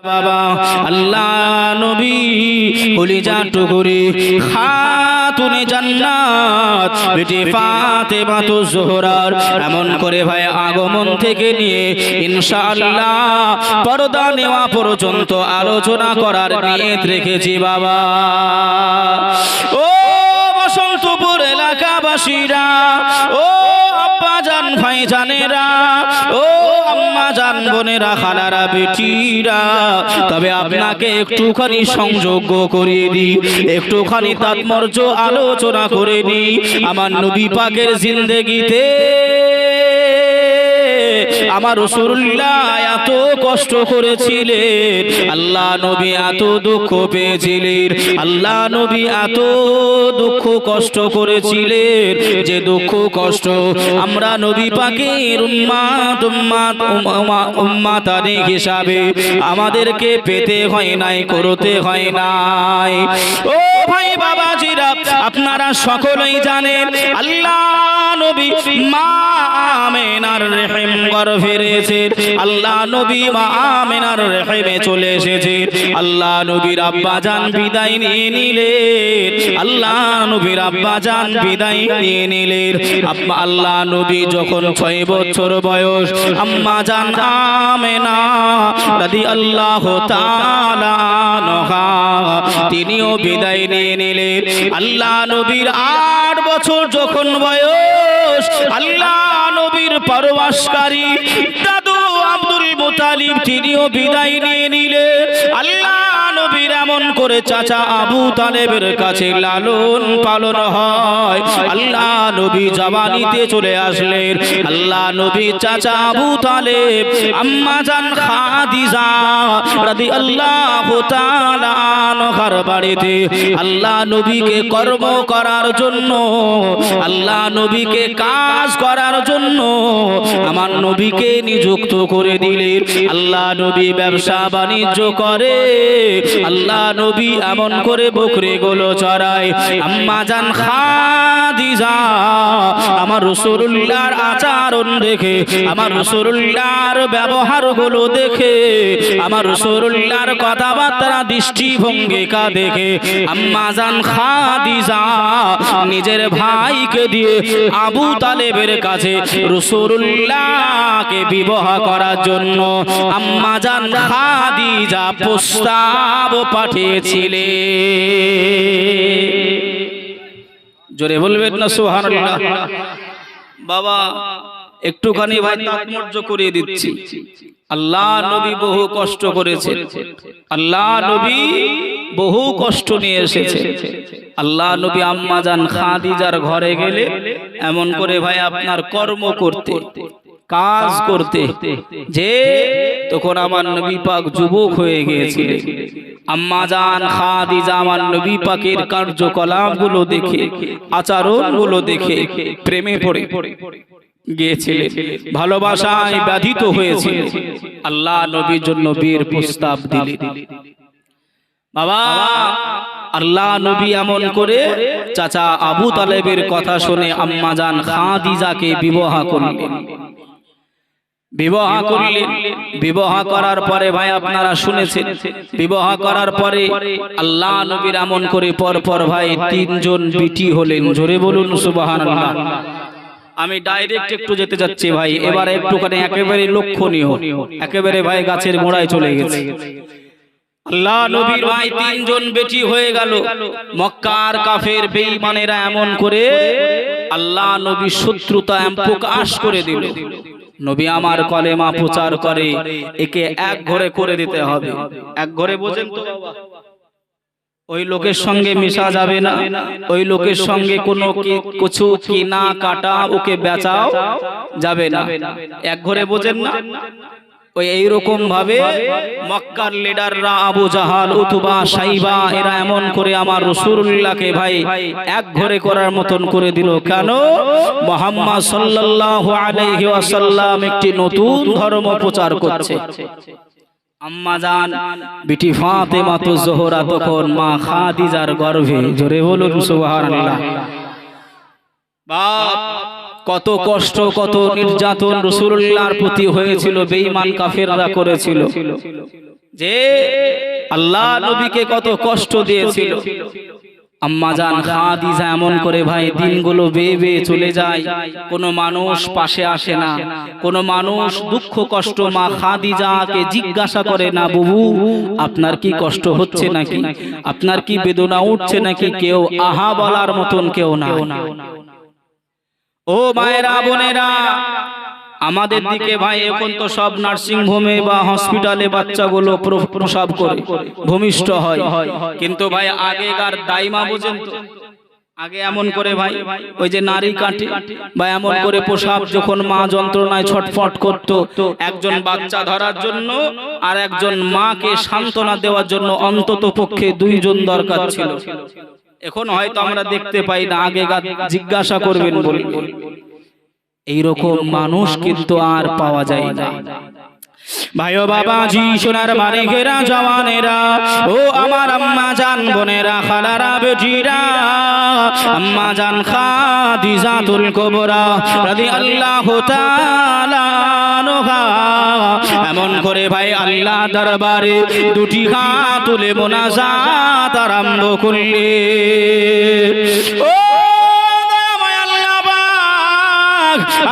বাবা আল্লাহ নবী কলিজা টুকরি খাতুনে জান্নাত বেটি ফাতেমা তো জোহরার এমন করে ভাই আগমন থেকে নিয়ে ইনশাআল্লাহ পর্দা নেওয়া পর্যন্ত আলোচনা করার নিয়ত রেখেছি বাবা। ও বসন্তপুর এলাকাবাসীরা, ও আব্বা জান ভাই জানেরা, ও আম্মা জান বোনেরা, খালারা বেটিরা, তবে আপনাকে একটুখানি সংযোগ করিয়ে দিই, একটুখানি তাৎপর্য আলোচনা করে নিই। আমার নবী পাকের জিন্দেগিতে আমার রাসূলুল্লাহ এত কষ্ট করেছিলেন, আল্লাহ নবী এত দুঃখ পেয়েছিলেন, আল্লাহ নবী এত দুঃখ কষ্ট করেছিলেন যে দুঃখ কষ্ট আমরা নবী পাকের উম্মাতানি হিসাবে আমাদেরকে পেতে হয় নাই, করতে হয় নাই। ও ভাই বাবাজিরা, আপনারা সকলেই জানেন আল্লাহ নবী মা আমেনার রহিম গর্ভে রয়েছেন, আল্লাহ নবী মা আমেনার রহিমে চলে এসেছেন। আল্লাহ নবীর আব্বা জান বিদায় নিয়ে নিলেন, আল্লাহ নবীর আব্বা জান বিদায় নিয়ে নিলেন। আল্লাহ নবী যখন 6 বছর বয়স, আম্মা জান আমেনা রাদিয়াল্লাহু তাআলা আনহা তিনিও বিদায় নিয়ে নিলেন। আল্লাহ নবীর 8 বছর যখন বয়স, আল্লাহ নবীর পরবাসকারী দাদু আব্দুল মুতালিব তিনিও বিদায় নিয়ে নিলেন। আল্লাহ নবীর এমন করে চাচা আবু তালেবের কাছে লালন পালন হয়। আল্লাহ নবী জওয়ানিতে চলে আসলেন। আল্লাহ নবী চাচা আবু তালেব আম্মা জান খাদিজা রাদিয়াল্লাহু তাআলা আনহার বাড়িতে আল্লাহ নবীকে কর্ম করার জন্য, আল্লাহ নবীকে কাজ করার জন্য আমার নবীকে নিযুক্ত করে দিলেন। আল্লাহ নবী ব্যবসা বাণিজ্য করে, আল্লাহ নবী এমন করে বকরিগুলো চড়ায়। আম্মা জান খাদিজা আমার রাসূলুল্লাহর আচরণ দেখে, আমার রাসূলুল্লাহর ব্যবহারগুলো দেখে, আমার রাসূলুল্লাহর কথাবার্তা দৃষ্টিভঙ্গিকা দেখে আম্মা জান খাদিজা নিজের ভাইকে দিয়ে আবু তালেবের কাছে রাসূলুল্লাহকে বিবাহ করার জন্য আম্মা জান খাদিজা প্রস্তাব পাঠিয়েছিলেন। জোরে বলবেন না সুবহানাল্লাহ। বাবা একটুখানি ভাই তাৎপর্য করিয়ে দিচ্ছি। আল্লাহ নবী বহু কষ্ট করেছেন, আল্লাহ নবী বহু কষ্ট নিয়ে এসেছেন। আল্লাহ নবী আম্মা জান খাদিজার ঘরে গেলে এমন করে ভাই আপনার কর্ম করতে, কাজ করতে, যে তখন আমার নবী পাক যুবক হয়ে গিয়েছিলেন। আম্মা জান খাদিজা আমার নবী পাকের কার্যকলাপগুলো দেখে, আচরণগুলো দেখে প্রেমে পড়ে গিয়েছিলেন, ভালোবাসায় বাধিত হয়েছিলেন। আল্লাহ নবীর জন্য বিয়ের প্রস্তাব দিলেন। বাবা আল্লাহ নবী এমন করে চাচা আবু তালেবের কথা শুনে আম্মা জান খাদিজাকে বিবাহ করলেন। বিবাহ করলেন, বিবাহ করার পরে ভাই আপনারা শুনেছেন, বিবাহ করার পরে আল্লাহ নবীর এমন করে পরপর ভাই 3 জন বিটি হলেন। জোরে বলুন সুবহানাল্লাহ। আমি ডাইরেক্ট একটু যেতে যাচ্ছি ভাই, এবারে একটুখানি একেবারে লক্ষণীয়, একেবারে ভাই গাছের গোড়ায় চলে গেছে। আল্লাহ নবীর ভাই 3 জন বেটি হয়ে গেল। মক্কার কাফের বেঈমানেরা এমন করে আল্লাহ নবীর শত্রুতা প্রকাশ করে দিল। নবী আমার কলেমা প্রচার করে, একে এক ঘরে করে দিতে হবে। এক ঘরে বোঝেন তো বাবা, ওই লোকের সঙ্গে মিশা যাবে না, ওই লোকের সঙ্গে কোনো কিছু কিনা কাটা, ওকে বেচাও যাবে না। এক ঘরে বোঝেন না? ওই এইরকম ভাবে মক্কার লিডাররা আবু জাহাল, উতবা, সাইবা এরা এমন করে আমার রাসূলুল্লাহকে ভাই এক ঘরে করার মতন করে দিল। কেন? মুহাম্মদ সাল্লাল্লাহু আলাইহি ওয়াসাল্লাম একটি নতুন ধর্ম প্রচার করছে। আম্মা জান বিটি ফাতেমা তো জোহরা তখন মা খাদিজার গর্ভে। জোরে বলুন সুবহানাল্লাহ। বাপ কত কষ্ট কত নির্যাতন রাসূলুল্লাহর প্রতি হয়েছিল, বেঈমান কাফেররা করেছিল, যে আল্লাহ নবীকে কত কষ্ট দিয়েছিল। আম্মা জান খাদিজা এমন করে ভাই দিনগুলো বেয়ে বেয়ে চলে যায়, কোনো মানুষ পাশে আসে না, কোনো মানুষ দুঃখ কষ্ট মা খাদিজাকে জিজ্ঞাসা করে না, বুবু আপনার কি কষ্ট হচ্ছে নাকি, আপনার কি বেদনা উঠছে নাকি, কেউ আহা বলার মতন কেউ না। ও মায়েরা বোনেরা, আমাদের দিকে ভাই এখন তো সব নার্সিং হোমে বা হসপিটালে বাচ্চাগুলো প্রসব করে ভূমিষ্ঠ হয়, কিন্তু ভাই আগেকার দাইমা বোঝেন তো, আগে এমন করে ভাই ওই যে নারী কাটে বা এমন করে প্রসব, যখন মা যন্ত্রণায় ছটফট করত, একজন বাচ্চা ধরার জন্য আর একজন মাকে সান্ত্বনা দেওয়ার জন্য অন্তত পক্ষে দুইজন দরকার ছিল। এখন হয়তো আমরা দেখতে পাই না, আগেকার জিজ্ঞাসা করবেন বলবেন। এইরকম মানুষ কিন্তু আর পাওয়া যায় না। ভাইও বাবাজি, সোনার মানিকেরা, জওয়ানেরা, ও আমার আম্মা জান বোনেরা, খালারা বেটিরা, আম্মা জান খাদিজাতুল কুবরা রাদিয়াল্লাহু তাআলা আনহা এমন করে ভাই আল্লাহ দরবারে দুটি হাত তুলে মোনাজাত আরম্ভ করলে, ও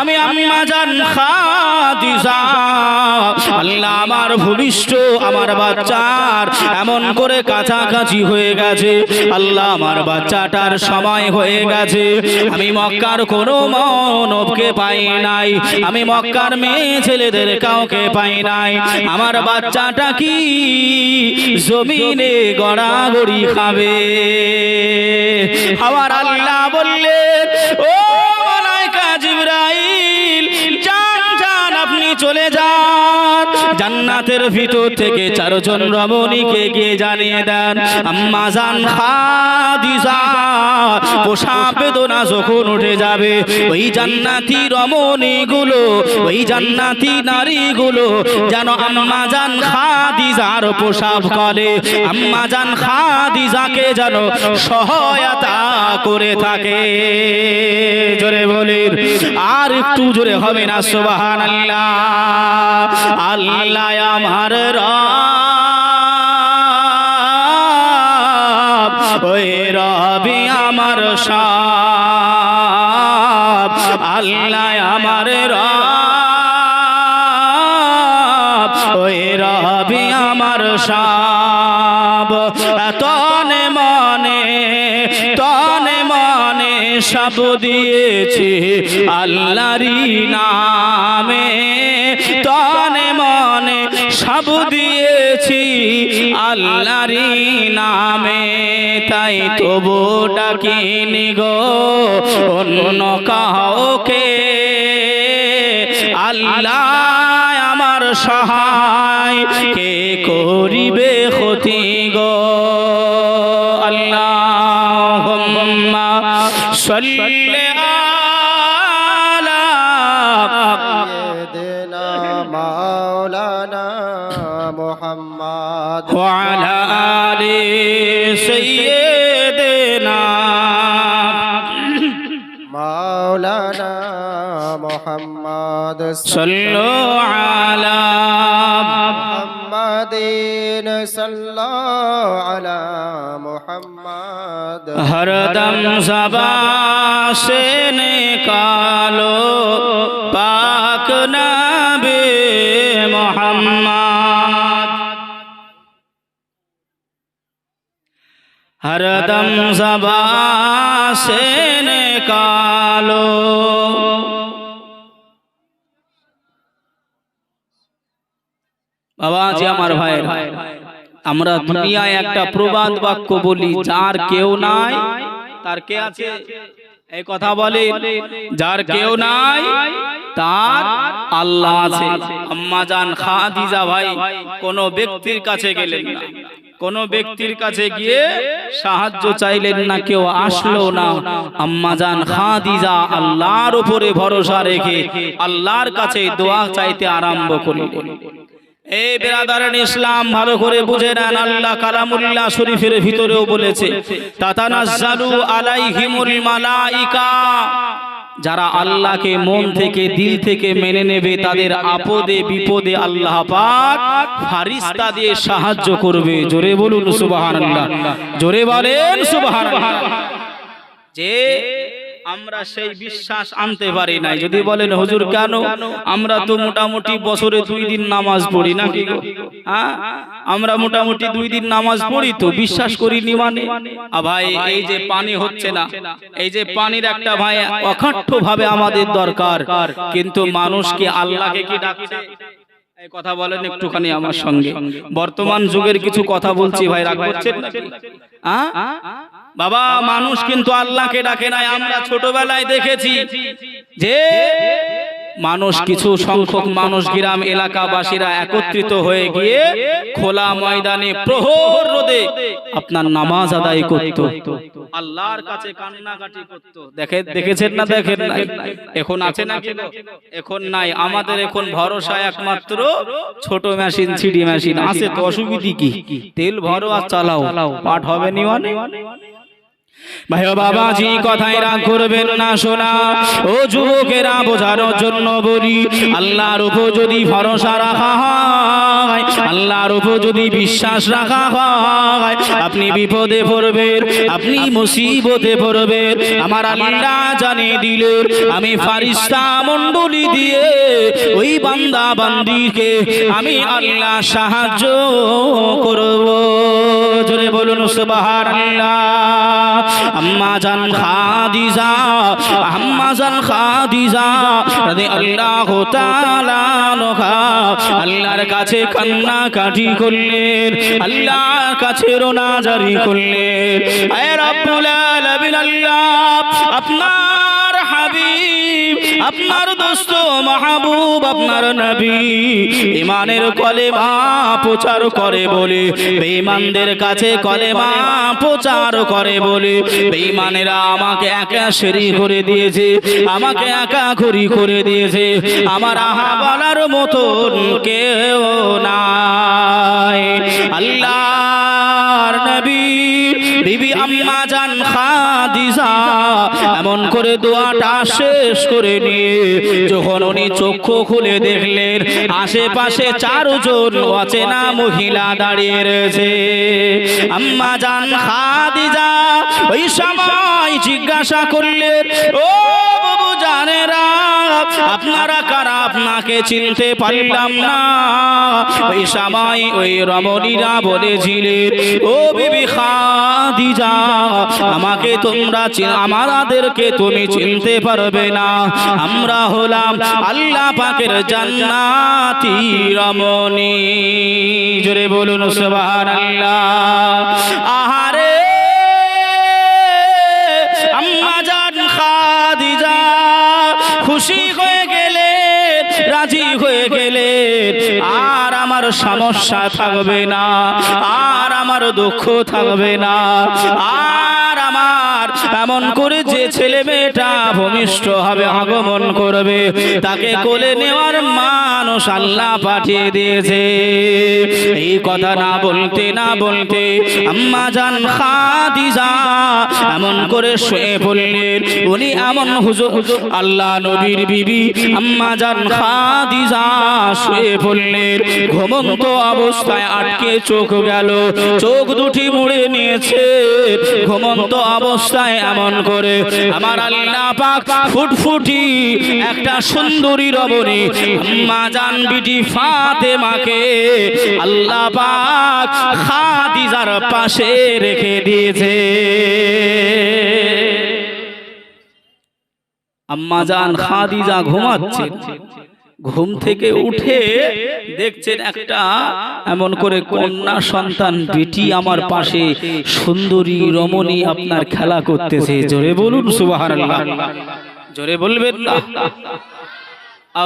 আমি আম্মা জান খাদিজা, আল্লাহ আমার ভূমিষ্ঠ আমার বাচ্চার এমন করে কাছাকাছি হয়ে গেছে, আল্লাহ আমার বাচ্চাটার সময় হয়ে গেছে, আমি মক্কার কোনো মানবকে পাই নাই, আমি মক্কার মেয়ে ছেলেদের কাউকে পাই নাই, আমার বাচ্চাটা কি জমিনে গড়াগড়ি খাবে। আমার আল্লাহ বললেন, ও জিবরাইল, জান জান আপনি চলে যান, জান্নাতের ভিতর থেকে চারজন রমণীকে গিয়ে জানিয়ে দেন, আম্মা জান খাদিজা প্রসব বেদনা যখন উঠে যাবে, ওই জান্নাতি রমণীগুলো, ওই জান্নাতি নারীগুলো যেন আম্মা জান খাদিজার প্রসব করে, আম্মা জান খাদিজাকে যেন সহায়তা করে থাকে। জোরে বলি, আর একটু জোরে হবে না সুবহানাল্লাহ। আল্লাহ আমার রব, ওই রবি আমার সব, আল্লাহ আমার রব, ওই রবি আমার সব, তনে মনে তনে মনে সব দিয়েছি আল্লাহরই নামে, তনে মনে সব দিয়েছি আল্লাহরই নামে, তাই তবু ডাকিনি গো অন্য কাউকে, আল্লাহ আমার সহায় কে করিবে ক্ষতি গো। আল্লাহুম্মা সাল্লি আলা সাইয়্যিদিনা মাওলানা মুহাম্মদ ওয়া আলা আলি সাইয়্যিদিনা মাওলানা মুহাম্মদ সাল্লু আলা মুহাম্মাদিন সাল্লাল্লাহু আলা মুহাম্মদ। हरदम ज़बान से निकालो पाक नबी मोहम्मद, हरदम ज़बान से निकालो। বাবা জি আমার ভাই, আমরা দুনিয়ায় একটা প্রবাদ বাক্য বলি, যার কেউ নাই তার কে আছে, এই কথা বলে, যার কেউ নাই তার আল্লাহ আছে। আম্মা জান খাদিজা ভাই কোন ব্যক্তির কাছে গেলেন না, কোন ব্যক্তির কাছে গিয়ে সাহায্য চাইলেন না, কেউ আসলো না। আম্মা জান খাদিজা আল্লাহর উপরে ভরসা রেখে আল্লাহর কাছে দোয়া চাইতে আরম্ভ করলেন। এই বিরাদারান ইসলাম ভালো করে বুঝে নেন, আল্লাহ কালামুল্লাহ শরীফের ভিতরেও বলেছে, তাতানাজ্জালু আলাইহিমুল মালাইকা, যারা আল্লাহকে মন থেকে দিল থেকে মেনে নেবে তাদের আপদে বিপদে আল্লাহ পাক ফারিস্তা দিয়ে সাহায্য করবে। জোরে বলুন সুবহানাল্লাহ, জোরে বলেন সুবহানাল্লাহ। যে আমরা সেই বিশ্বাস আনতে পারি নাই। যদি বলেন হুজুর কেন? আমরা তো মোটামুটি বছরে 2 দিন নামাজ পড়ি নাকি গো? হ্যাঁ, আমরা মোটামুটি 2 দিন নামাজ পড়ি তো বিশ্বাস করিনি মানে? ভাই এই যে পানি হচ্ছে না, এই যে পানির একটা ভাই অকাঠ্য ভাবে আমাদের দরকার, কিন্তু মানুষকে আল্লাহকে কি ডাকছে? এই কথা বলেন একটুখানি আমার সঙ্গে। বর্তমান যুগের কিছু কথা বলছি ভাই, রাগ করছেন নাকি? বাবা মানুষ কিন্তু আল্লাহকে ডাকে নাই। আমরা ছোটবেলায় দেখেছি যে মানুষ কিছু সংখ্যক মানুষ গ্রাম এলাকাবাসীরা একত্রিত হয়ে গিয়ে খোলা ময়দানে প্রহর রোদে আপনার নামাজ আদায় করত, আল্লাহর কাছে কান্নাকাটি করত। দেখেছেন না? দেখেন নাই? এখন আছে না? এখন নাই। আমাদের এখন ভরসা একমাত্র ছোট মেশিন, সিডি মেশিন আছে তো অসুবিধা কি? তেল ভরো আর চালাও, পাঠ হবে নি মানে? ভাই ও বাবাজি কথায় রাগ করবেন না, শোনা ও যুবকেরা, বোঝানোর জন্য বলি, আল্লাহর উপর যদি ভরসা রাখা হয়, আল্লাহর উপর যদি বিশ্বাস রাখা হয়, আপনি বিপদে পড়বেন, আপনি মুসিবতে পড়বেন। আমার আল্লাহ জানিয়ে দিলেন আমি ফারিস্তা মণ্ডলী দিয়ে ওই বান্দা বান্দিকে আমি আল্লাহ সাহায্য করব। জোরে বলুন সুবহানাল্লাহ। আম্মা জান খাদিজা, আম্মা জান খাদিজা রাদিয়াল্লাহু তাআলা আনহা আল্লাহর কাছে কান্নাকাটি করলেন, আল্লাহর কাছে রোনাজারি করলেন। হে রব্বুল আলামিন, আল্লাহ আপনার হাবিব, আপনার দোস্ত মাহবুব, আপনার নবী ঈমানের কলেমা প্রচার করে বলে, বেঈমানদের কাছে কলেমা প্রচার করে বলে বেঈমানেরা আমাকে একা শরীক করে দিয়েছে, আমাকে একা ঘুরি করে দিয়েছে। আমার আহা বলার মতন কেউ নাই। আল্লাহর নবী বিবি আম্মা জান খাদিজা এমন করে দোয়াটা শেষ করে নিয়ে যখন উনি চক্ষু খুলে দেখলেন আশেপাশে 4 জন অচেনা মহিলা দাঁড়িয়ে রয়েছে। আম্মা জান খাদিজা ওই সময় জিজ্ঞাসা করলেন, ও বাবু জানেরা আপনারা কারা? আপনাকে চিনতে পারলাম না। ওই সময় ওই রমণীরা বলেছিলেন, ও বিবি খাদিজা আমাকে তোমরা আমাদেরকে তুমি চিনতে পারবে না, আমরা হলাম আল্লাহ পাকের জান্নাতি রমণী। জোরে বলুন সুবহানাল্লাহ। আহারে আম্মা জান খাদিজা খুশি হয়ে গেলেন, রাজি হয়ে গেলেন। আর আমার সমস্যা থাকবে না, আর আমার দুঃখ থাকবে না, আর আমার এমন করে যে ছেলে মেয়েটা ভূমিষ্ঠ হবে, আগমন করবে, তাকে কোলে নেওয়ার মানুষ আল্লাহ পাঠিয়ে দিয়েছে। এই কথা না বলতে না বলতে আম্মা জান খাদিজা এমন করে শুয়ে পড়লেন। উনি এমন হুজুর আল্লাহ নবীর বিবি আম্মা জান খাদিজা শুয়ে পড়লেন। ঘুমন্ত অবস্থায় আটকে চোখ গেল, চোখ দুটি মুড়ে নিয়েছে। ঘুমন্ত অবস্থায় এমন করে আমার আল্লাহ পাক ফুটফুটি একটা সুন্দরী রমণী আম্মা জান বিটি ফাতেমাকে আল্লাহ পাক খাদিজার পাশে রেখে দিয়েছে। আম্মা জান খাদিজা ঘুমাচ্ছেন, ঘুম থেকে উঠে দেখছেন একটা এমন করে কন্যা সন্তান বেটি আমার পাশে সুন্দরী রমণী আপনার খেলা করতেছে। জোরে বলুন সুবহানাল্লাহ, জোরে বলবেন না?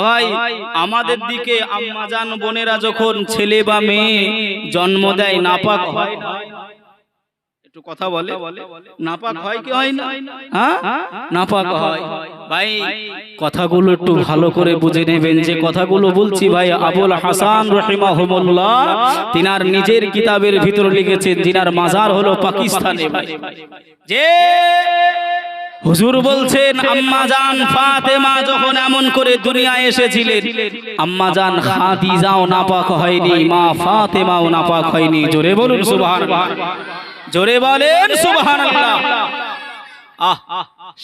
ভাই আমাদের দিকে আম্মা জান বোনেরা যখন ছেলে বা মেয়ে জন্ম দেয় নাপাক হয় না? একটু কথা বলে, নাপাক হয় কি হয় না? হ্যাঁ নাপাক হয়। ভাই কথাগুলো একটু ভালো করে বুঝে নেবেন। যে কথাগুলো বলছি ভাই আবুল হাসান রাহিমাহুল্লাহ তিনার নিজের কিতাবের ভিতর লিখেছেন, যিনার মাজার হলো পাকিস্তানে। ভাই যে হুজুর বলছেন আম্মা জান ফাতেমা যখন এমন করে দুনিয়ায় এসেছিলেন, আম্মা জান খাদিজাও নাপাক হয়নি, মা ফাতেমাও নাপাক হয়নি। জোরে বলুন সুবহানাল্লাহ, জোরে বলেন সুবহানাল্লাহ।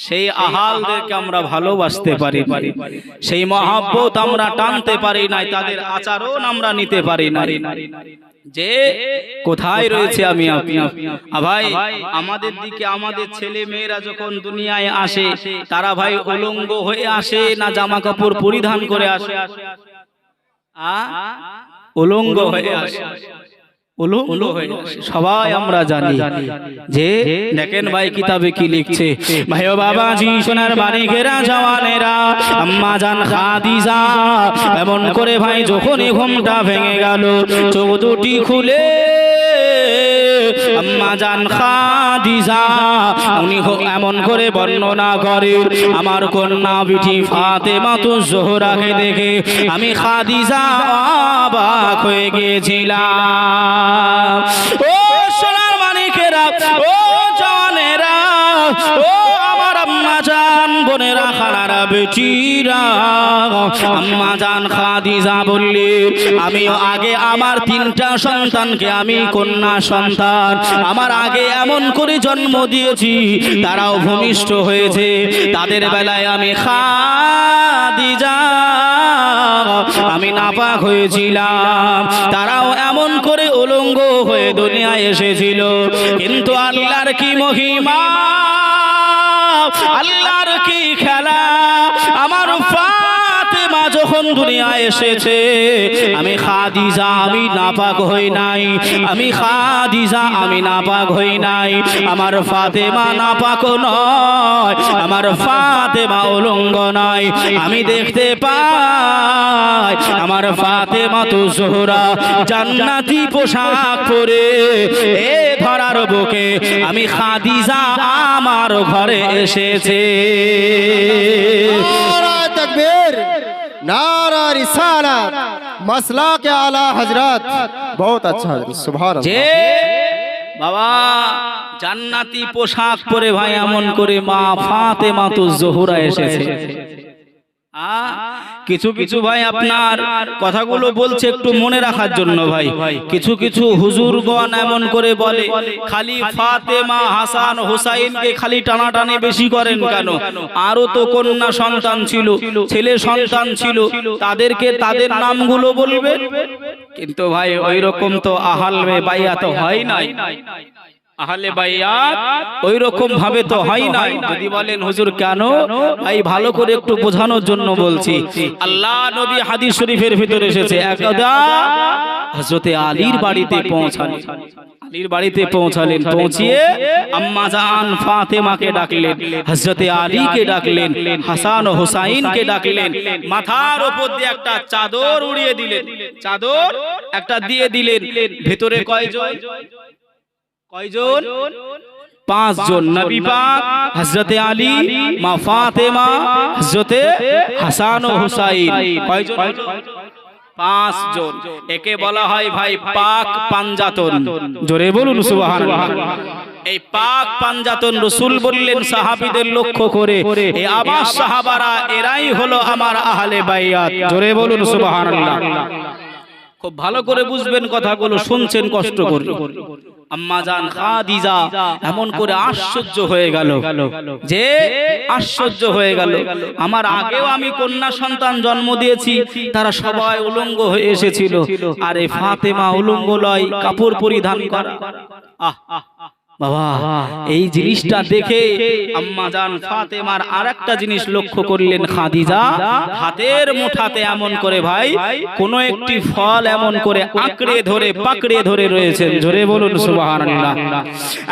সেই আহালদেরকে আমরা ভালোবাসতে পারি, সেই মহব্বত আমরা টানতে পারি নাই, তাদের আচরণ আমরা নিতে পারি না। যে কোথায় রয়েছে আমি আপনি। ভাই আমাদের দিকে আমাদের ছেলে মেয়েরা যখন দুনিয়ায় আসে, তারা ভাই উলঙ্গ হয়ে আসে না জামা কাপড় পরিধান করে আসে? উলঙ্গ হয়ে আসে, উলঙ্গ হয়ে আসে। সবাই আমরা জানি যে দেখেন ভাই কিতাবে কি লিখছে, ভাই ও বাবাজি সোনার মানিকেরা জওয়ানেরা, আম্মা জান খাদিজা এমন করে ভাই যখনই ঘুমটা ভেঙে গেল, চোখ দুটি খুলে আম্মা জান খাদিজা উনি এমন করে বর্ণনা করে, আমার কন্যা বিটি ফাতেমা তো জোহরাকে দেখে আমি খাদিজা অবাক হয়ে গিয়েছিলাম। ও সোনার মানিকেরা, ও জানেরা, ও আমার আম্মা জান বোনেরা, খালারা, বেটিরা, আম্মা জান খাদিজা বললে আমি আগে আমার 3টা সন্তানকে আমি কন্যা সন্তান আমার আগে এমন করে জন্ম দিয়েছি, তারাও ভূমিষ্ঠ হয়েছে, তাদের বেলায় আমি খাদিজা আমি নাপাক হয়েছিলাম, তারাও এমন করে উলঙ্গ হয়ে দুনিয়ায় এসেছিল। কিন্তু আল্লাহর কি মহিমা, আল্লাহর কি খেলা, আমার ফাতেমা যখন দুনিয়ায় এসেছে আমি খাদিজা আমি নাপাক হই নাই, আমি খাদিজা আমি নাপাক হই নাই, আমার ফাতেমা নাপাক নয়, আমার ফাতেমা উলঙ্গ নয়। আমি দেখতে পাই আমার ফাতেমা তো জোহরা জান্নাতি পোশাক পরে এ ধরার বুকে আমি খাদিজা আমার ঘরে এসেছে। नारा तकबीर, नारा रिसालत, मसला के आला हजरत, बहुत अच्छा सुभान अल्लाह। যে বাবা জান্নাতি পোশাক পরে ভাই এমন করে মা ফাতেমা তো জোহরা এসেছে। কিছু কিছু ভাই আপনার কথাগুলো বলছে একটু মনে রাখার জন্য ভাই, কিছু কিছু হুজুরগণ এমন করে বলে খালি ফাতেমা হাসান হুসাইনকে খালি টানাটানি বেশি করেন কেন, আরো তো কন্যা সন্তান ছিল, ছেলে সন্তান ছিল, তাদেরকে তাদের নামগুলো বলবে। কিন্তু ভাই ওই রকম তো আহলে বাইয়াত হয় নাই, আহলে বাইয়াত ওই রকম ভাবে তো হয় নাই। যদি বলেন হুজুর কেন, ভাই ভালো করে একটু বোঝানোর জন্য বলছি। আল্লাহ নবী হাদিস শরীফের ভিতরে এসেছে, একদা হযরতে আলীর বাড়িতে পৌঁছালেন, আলীর বাড়িতে পৌঁছালেন, পৌঁছিয়ে আম্মা জান ফাতেমাকে ডাকলেন, হযরতে আলীকে ডাকলেন, হাসান ও হুসাইনকে ডাকলেন, মাথার উপর দিয়ে একটা চাদর উড়িয়ে দিলেন, চাদর একটা দিয়ে দিলেন। ভেতরে কয়জন? কয়জন? 5 জন। নবী পাক, হযরতে আলী, মা ফাতেমা, হযরতে হাসান ও হুসাইন। কয়জন? 5 জন। একে বলা হয় ভাই পাক পাঞ্জাতন। জোরে বলুন সুবহানাল্লাহ। এই পাক পাঞ্জাতন রাসূল বললেন সাহাবীদের লক্ষ্য করে, এই আমার সাহাবারা এরাই হলো আমার আহলে বাইয়াত। জোরে বলুন সুবহানাল্লাহ। খুব ভালো করে বুঝবেন কথাগুলো, শুনছেন কষ্ট করে। আম্মা জান খাদিজা এমন করে আশ্চর্য হয়ে গেল, যে আশ্চর্য হয়ে গেল, আমার আগেও আমি কন্যা সন্তান জন্ম দিয়েছি, তারা সবাই উলঙ্গ হয়ে এসেছিল, আর এই ফাতেমা উলঙ্গ লয়, কাপড় পরিধান করা। বাবা এই জিনিসটা দেখে আম্মা জান ফাতেমার আরেকটা জিনিস লক্ষ্য করলেন, খাদিজা হাতের মুঠাতে এমন করে ভাই কোন একটি ফল এমন করে আঁকড়ে ধরে পাকড়ে ধরে রয়েছেন। জোরে বলুন সুবহানাল্লাহ।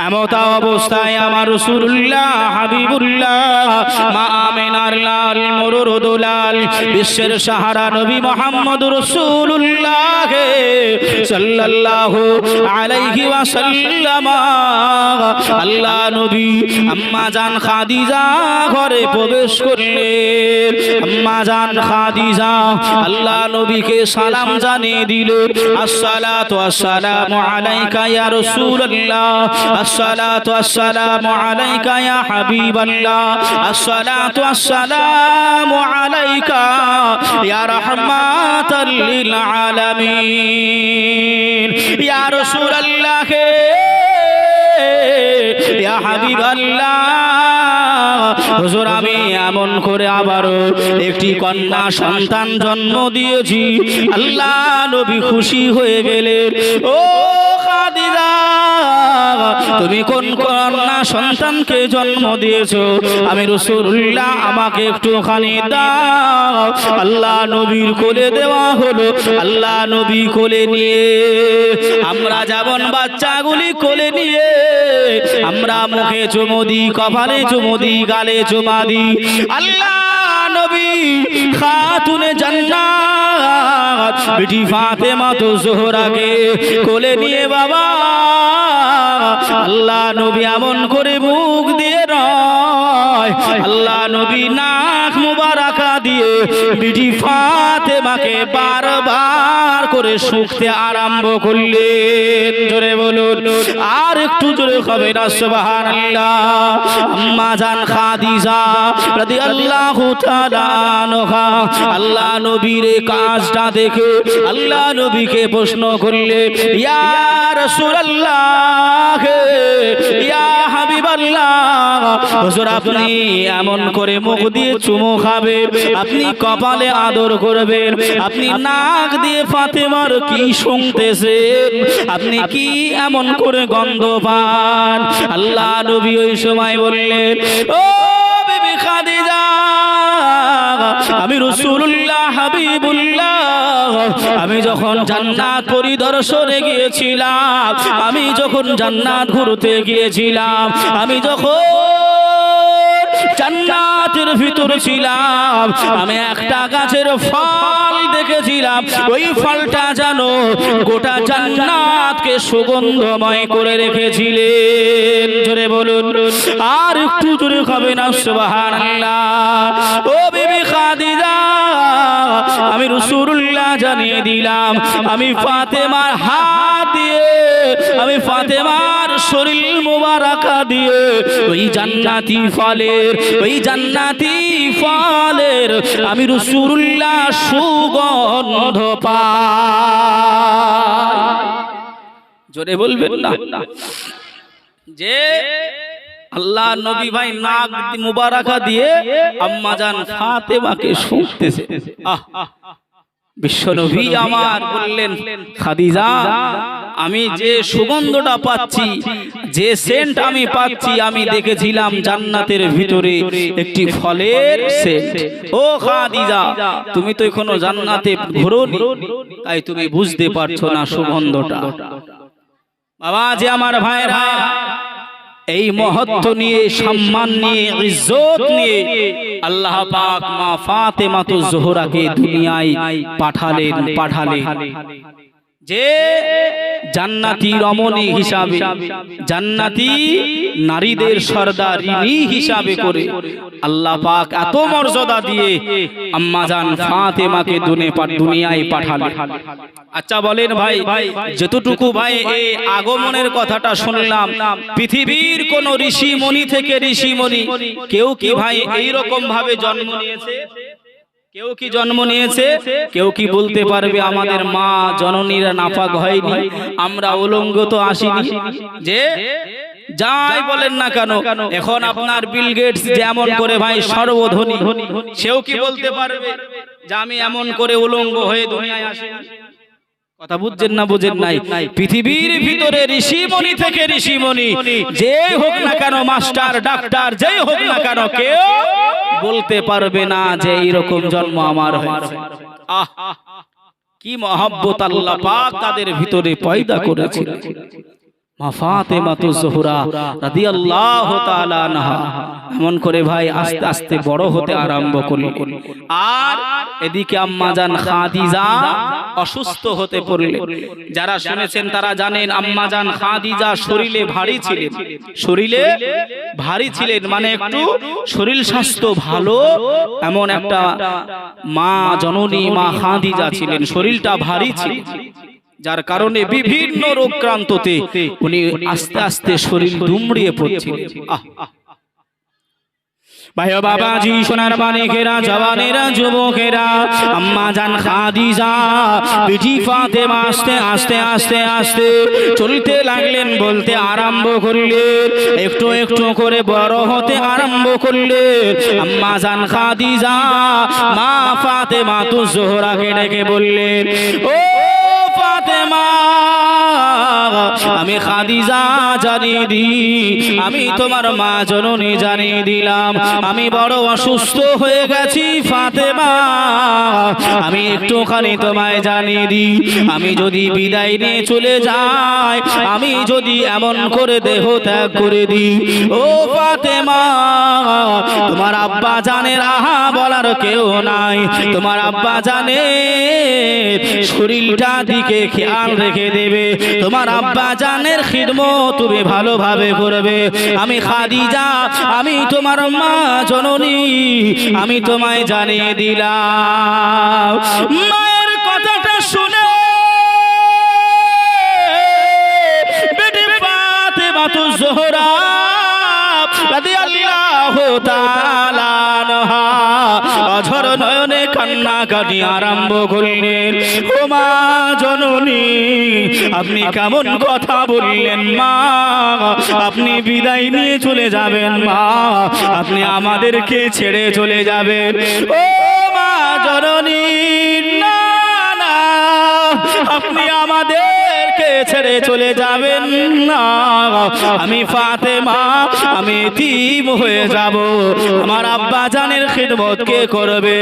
এমত অবস্থায় আমার রাসূলুল্লাহ হাবিবুল্লাহ মা আমিনার লাল মুরুদুলাল বিশ্বের সাহারা নবী মুহাম্মদুর রাসূলুল্লাহ সাল্লাল্লাহু আলাইহি ওয়াসাল্লাম আল্লাহ নবী আম্মা জান খাদিজা ঘরে প্রবেশ করলেন। আম্মা জান খাদিজা আল্লাহ নবীকে সালাম জানিয়ে দিলেন, আসসালাতু আসসালামু আলাইকা ইয়া রাসূলুল্লাহ, আসসালাতু আসসালামু আলাইকা ইয়া হাবিবাল্লাহ, আসসালাতু আসসালামু আলাইকা ইয়া রাহমাতাল লিল আলামিন। ইয়া রাসূলুল্লাহ, ইয়া হাবিবাল্লাহ, হুজুর আমি এমন করে আবারও একটি কন্যা সন্তান জন্ম দিয়েছি। আল্লাহ নবী খুশি হয়ে গেলেন। ও খাদিজা, তুমি কোন কন্যা সন্তানকে জন্ম দিয়েছো? আমি রাসূলুল্লাহ, আমাকে একটুখানি দাও। আল্লাহ নবীর কোলে দেওয়া হলো। আল্লাহ নবী কোলে নিয়ে, আমরা যেমন বাচ্চাগুলি কোলে নিয়ে আমরা মুখে চুমু দিই, কপালে চুমু দিই, গালে চুমা দিই, আল্লাহ নবী খাতুনে জান্নাত বিটি ফাতেমা তো জোহরাকে কোলে নিয়ে বাবা আল্লাহ নবী এমন করে মুখ দিয়ে নয়, আল্লাহ নবী নাক মুবারাকা দিয়ে বিটি ফাতেমাকে বারবার করে শুকতে আরম্ভ করলেন। জোরে বলুন, আর একটু জোরে হবে না সুবহানাল্লাহ। আম্মা জান খাদিজা রাদিয়াল্লাহু তাআলা আনহা আল্লাহ নবীর কাজটা দেখে আল্লাহ নবীকে প্রশ্ন করলেন, ইয়া রাসূলুল্লাহ, ইয়া হাবিবাল্লাহ, হুজুর আপনি এমন করে মুখ দিয়ে চুমু খাবেন, আপনি কপালে আদর করবেন, আপনি নাক দিয়ে ফাতেমার কি শুনতেছেন, আপনি কি এমন করে গন্ধ পান? আল্লাহ নবী ওই সময় বললেন, ও বিবি খাদিজা, আমি রাসূলুল্লাহ হাবিবুল্লাহ, আমি যখন জান্নাত পরিদর্শনে গিয়েছিলাম, আমি যখন জান্নাত ঘুরতে গিয়েছিলাম, আমি যখন জান্নাতের ভিতরে ছিলাম, আমি একটা গাছের ফল দেখেছিলাম, ওই ফলটা জানো গোটা জান্নাতকে সুগন্ধময় করে রেখেছিলেন। জোরে বলুন, আর একটু জোরে হবে না সুবহানাল্লাহ। ও বিবি খাদিজা, আমি রাসূলুল্লাহ জানিয়ে দিলাম, আমি ফাতেমার হাত দিয়ে, আমি ফাতেমার শরীর মুবারাকা দিয়ে ওই জান্নাতি ফলের, ওই জান্নাতি ফলের আমি রাসূলুল্লাহ সুগন্ধ পাই। জোরে বলবেন না যে আল্লাহ নবী ভাই নাক মুবারাকা দিয়ে আম্মা জান ফাতেমাকে শুনতেছে। বিশ্বনবী আমার বললেন, খাদিজা, আমি যে সুগন্ধটা পাচ্ছি, যে সেন্ট আমি পাচ্ছি, আমি দেখেছিলাম জান্নাতের ভিতরে একটি ফলের সেন্ট। ও খাদিজা, তুমি তো এখনো জান্নাতে ঘোরোনি, তাই তুমি বুঝতে পারছো না সুগন্ধটা। বাবা যে আমার ভাইরা, এই মহত্ব নিয়ে, সম্মান নিয়ে, ইজ্জত নিয়ে আল্লাহ পাক মা ফাতেমা তো জোহরাকে দুনিয়ায় পাঠালেন যে জান্নাতি রমণী হিসাবে, জান্নাতি নারীদের সর্দারিনী হিসাবে করে আল্লাহ পাক এত মর্যাদা দিয়ে আম্মা জান ফাতেমাকে দুনিয়ায় পাঠালেন। আচ্ছা বলেন ভাই, যতটুকু ভাই এই আগমনের কথাটা শুনলাম, পৃথিবীর কোন ঋষি মণি থেকে ঋষি মণি কেউ কি ভাই এইরকম ভাবে জন্ম নিয়েছে? কেউ কি জন্ম নিয়েছে? কেউ কি বলতে পারবে আমাদের মা জননীরা নাপাক হয়নি, আমরা উলঙ্গ তো আসিনি? যে যাই বলেন না কেন, এখন আপনার বিল গেটস যেমন করে ভাই সর্বধনী, সেও কি বলতে পারবে যে আমি এমন করে উলঙ্গ হয়ে দুনিয়ায় আসিনি? কথা বুঝছেন না, বুঝেন নাই? পৃথিবীর ভিতরে ঋষিমণি থেকে ঋষিমণি যে হোক না কেন, মাস্টার ডাক্তার যেই হোক না কেন, কেউ বলতে পারবে না যে এইরকম জন্ম আমার হয়েছে। কি মহব্বত আল্লাহ পাক তাদের ভিতরে পয়দা করেছিলেন। মা ফাতেমাতুজ জোহরা রাদিয়াল্লাহু তাআলা আনহা এমন করে ভাই আস্তে আস্তে বড় হতে আরম্ভ করলেন। আর এদিকে আম্মাজান খাদিজা অসুস্থ হতে পড়লেন। যারা শুনেছেন তারা জানেন আম্মাজান খাদিজা শরীরে ভারী ছিলেন, শরীরে ভারী ছিলেন মানে একটু শরীর স্বাস্থ্য ভালো এমন একটা মা জননী মা খাদিজা ছিলেন, শরীরটা ভারী ছিল, যার কারণে বিভিন্ন রোগক্রান্ততে উনি আস্তে আস্তে শরীর দুমড়িয়ে পড়ছিলেন। ভাই ও বাবাজি, সোনার মানিকেরা, জওয়ানেরা, যুবকেরা, আম্মাজান খাদিজা বিটি ফাতেমা আস্তে আস্তে আস্তে আস্তে চলতে লাগলেন, বলতে আরম্ভ করলেন, একটু একটু করে বড় হতে আরম্ভ করলেন। আম্মাজান খাদিজা মা ফাতেমাতুজ জোহরাকে ডেকে বললেন, ও ফাতেমা, আমি খাদিজা জানিয়ে দিই, আমি তোমার মা জননী জানিয়ে দিলাম, আমি বড় অসুস্থ হয়ে গেছি ফাতেমা, আমি একটুখানি তোমায় জানিয়ে দিই, আমি যদি বিদায় নিয়ে চলে যাই, আমি যদি এমন করে দেহ ত্যাগ করে দিই, ও ফাতেমা, তোমার আব্বা জানের আহা বলার কেউ নাই, তোমার আব্বা জানের শরীরটা দিকে খেয়াল রেখে দেবে, তোমার আব্বা জানের খিদমত তুমি ভালোভাবে করবে, আমি খাদিজা, আমি তোমার মা জননী, আমি তোমায় জানিয়ে দিলাম। মায়ের কথাটা শুনে বেটি ফাতেমাতুজ জোহরা রাদিয়াল্লাহু তাআলা আনহা অঝর নয়নে কান্নাকাটি আরম্ভ করলেন। ও মা জননী, আপনি কেমন কথা বললেন মা, আপনি বিদায় নিয়ে চলে যাবেন মা, আপনি আমাদেরকে ছেড়ে চলে যাবেন, ও মা জননী, না না, আপনি আমাদেরকে ছেড়ে চলে যাবেন না, আমি ফাতেমা, আমি এতিম হয়ে যাব, আমার আব্বা জানের খিদমত কে করবে?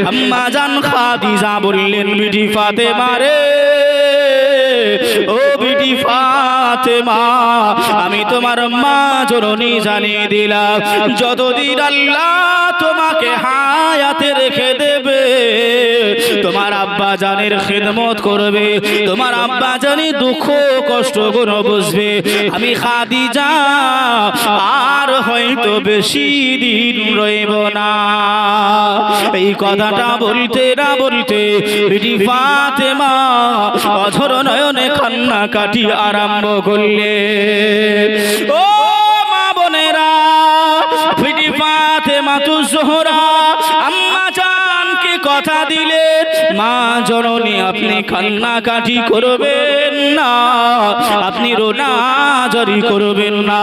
আম্মা জান খাদিজা বললেন, বিটি ফাতেমা রে, ও বিটি ফাতেমা, আমি তোমার মা জননী জানিয়ে দিলাম, যতদিন আল্লাহ তোমাকে হায়াতে রেখে দেবে, তোমার আব্বা জানের খিদমত করবে, তোমার আব্বা জানি দুঃখ কষ্ট গুলো বুঝবে, আমি খাদিজা আর হয়তো বেশি দিন রইব না। এই কথাটা বলতে না বলতে বিটি ফাতেমা অঝর নয়নে কান্নাকাটি আরম্ভ করলে। ও মা বোনেরা, বিটি ফাতেমাতুজ জোহরা আম্মা জানকে কথা দিলেন, মা জননী আপনি কান্নাকাটি করবেন না, আপনি রোনাজারি করবেন না,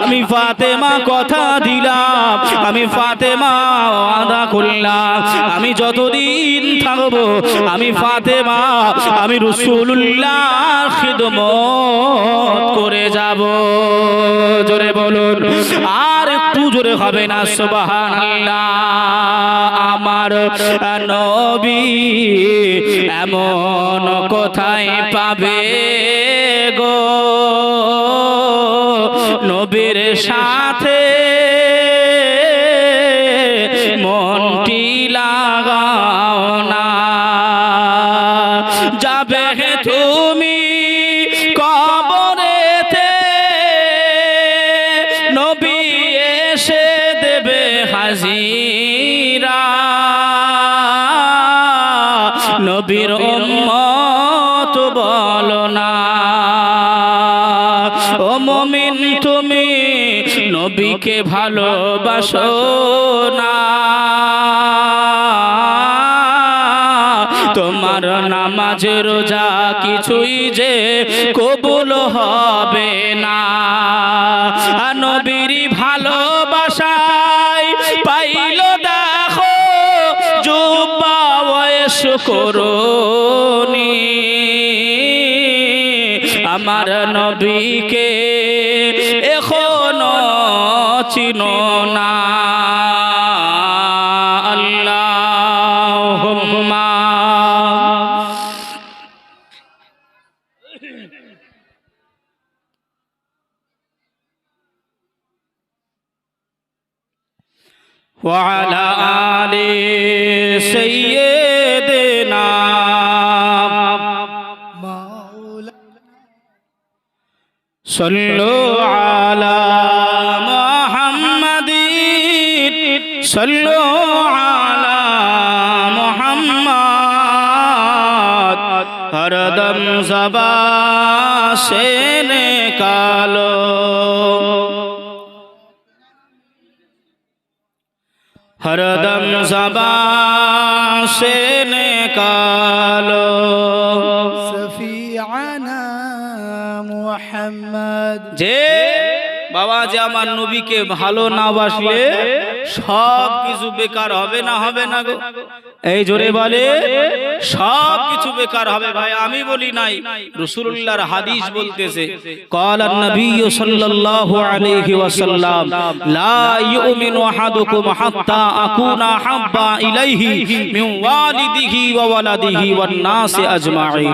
আমি ফাতেমা কথা দিলাম, আমি ফাতেমা ওয়াদা করলাম, আমি যতদিন থাকবো আমি ফাতেমা, আমি রাসূলুল্লাহর খিদমত করে যাব। জোরে বলুন, আর একটু জোরে হবে না সুবহানাল্লাহ। আমার নবী এমন কোথায় পাবে গো, নবীর সাথে মনটি লাগাও না, যাবে তুমি কবরেতে, নবী এসে দেবে হাজিরা, নবীর উম্মত বলো না, ও মুমিন তুমি নবীকে ভালোবাসো না, তোমার নামাজ রোজা কিছুই যে কবুল হবে না, নবীর ভালোবাসায় পাইল দেখো জুব্বা ওয়াইশ করনি, আমার নবীকে এখনো চিনো না। আল্লাহুম্মা وعلى آل سيدنا صلوا على محمد صلوا على محمد ہر دم زبان سے نکالو ہر دم زبان سے نکالو শফিআনা মুহাম্মদ। যে বাবা যে আমার নবীকে ভালো না বাসলে সব কিছু বেকার হবে না, হবে না গো? এই জোরে বলে সব কিছু বেকার হবে। ভাই আমি বলি নাই, রাসূলুল্লাহর হাদিস বলতেছে, ক্বালান নবী সাল্লাল্লাহু আলাইহি ওয়াসাল্লাম লা ইউমিনু আহাদুকুম হাত্তা আকুনা হাব্বা ইলাইহি মিন ওয়ালিদিহি ওয়া ওয়ালাদিহি ওয়ান নাসি আজমাইন।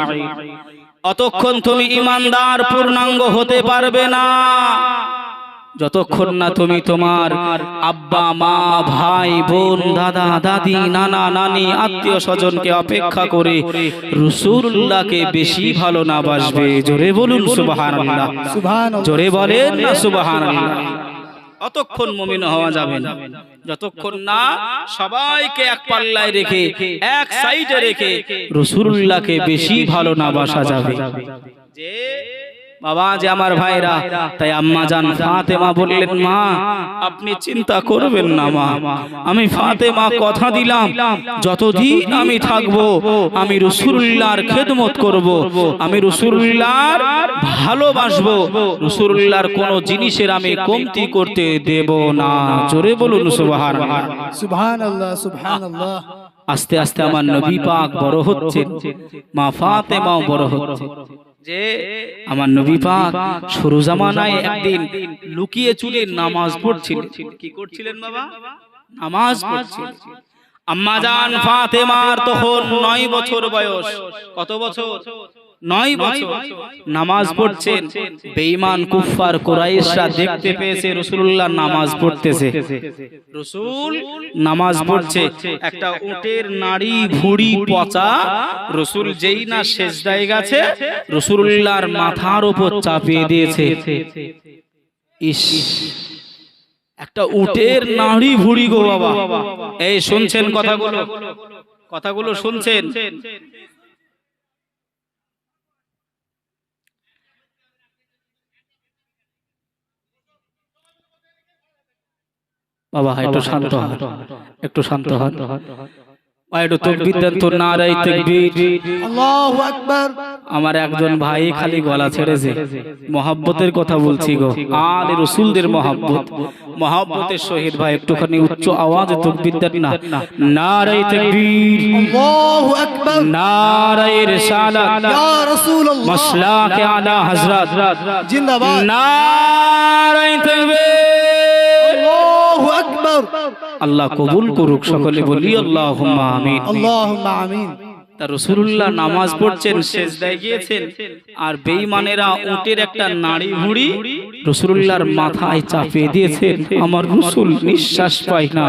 অতক্ষণ তুমি ঈমানদার পূর্ণাঙ্গ হতে পারবে না যতক্ষণ না তুমি তোমার আব্বা মা ভাই বোন দাদা দাদি নানা নানি আত্মীয় স্বজনকে অপেক্ষা করে রাসূলুল্লাহকে বেশি ভালো না বাসবে। জোরে বলুন সুবহানাল্লাহ, সুবহানাল্লাহ। জোরে বলেন না সুবহানাল্লাহ। অতক্ষণ মুমিন হওয়া যাবে না যতক্ষণ না সবাইকে এক পাল্লায় রেখে এক সাইডে রেখে রাসূলুল্লাহকে বেশি ভালো না বাসা যাবে। যে বাবা যে আমার ভাইরা, তাই আম্মা জান ফাতেমা বললেন, মা আপনি চিন্তা করবেন না মা, আমি ফাতেমা কথা দিলাম যতদিন আমি থাকবো আমি রাসূলুল্লাহর খেদমত করব, আমি রাসূলুল্লাহর ভালোবাসবো, রাসূলুল্লাহর কোন জিনিসের আমি কমতি করতে দেব না। জোরে বলুন সুবহানাল্লাহ, সুবহানাল্লাহ, সুবহানাল্লাহ। আস্তে আস্তে আমার নবী পাক বড় হচ্ছেন, মা ফাতেমাও বড় হচ্ছে। যে আমার নবী পাক শুরু জামানায় একদিন লুকিয়ে চুলে নামাজ পড়ছিলেন। কি করছিলেন বাবা? নামাজ পড়ছিলেন। আম্মা জান ফাতেমার তখন 9 বছর বয়স। কত বছর? 9 বছর। নামাজ পড়ছেন। বেঈমান কুফফার কুরাইশরা দেখতে পেয়েছে রাসূলুল্লাহ নামাজ পড়তেছে। রাসূল নামাজ পড়ছে, একটা উটের নাড়ি ভুঁড়ি পচা রাসূল যেই না সেজদায় গেছে রাসূলুল্লাহর মাথার উপর চাপিয়ে দিয়েছে। ইস, একটা উটের নাড়ি ভুঁড়ি গো বাবা। এই শুনছেন কথাগুলো? কথাগুলো শুনছেন? বাবা একটু শান্ত হন, একটু শান্ত হন। একটু তাকবীর দেন তো, নারায়ে তাকবীর। আল্লাহু আকবার। আমার একজন ভাই খালি গলা ছেড়েছে, মহব্বতের কথা বলছি গো, আলে রাসূলদের মহব্বত, মহব্বতের সহিত ভাই একটুখানি উচ্চ আওয়াজে তাকবীর দেন না। নারায়ে তাকবীর, আল্লাহু আকবার। নারায়ে রিসালাত, ইয়া রাসূলুল্লাহ, মাসলাকে আলা হযরত জিন্দাবাদ। নারায়ে তাকবীর, আল্লাহু আকবার। আল্লাহ কবুল করুক, সকলে বলি আল্লাহুম্মা আমিন। আল্লাহুম্মা আমিন। তা রাসূলুল্লাহ নামাজ পড়ছেন, সেজদায় গিয়েছেন, আর বেঈমানেরা উটের একটা নাড়ি ভুঁড়ি রাসূলুল্লাহর মাথায় চাপিয়ে দিয়েছেন। আমার রাসূল নিঃশ্বাস পায় না,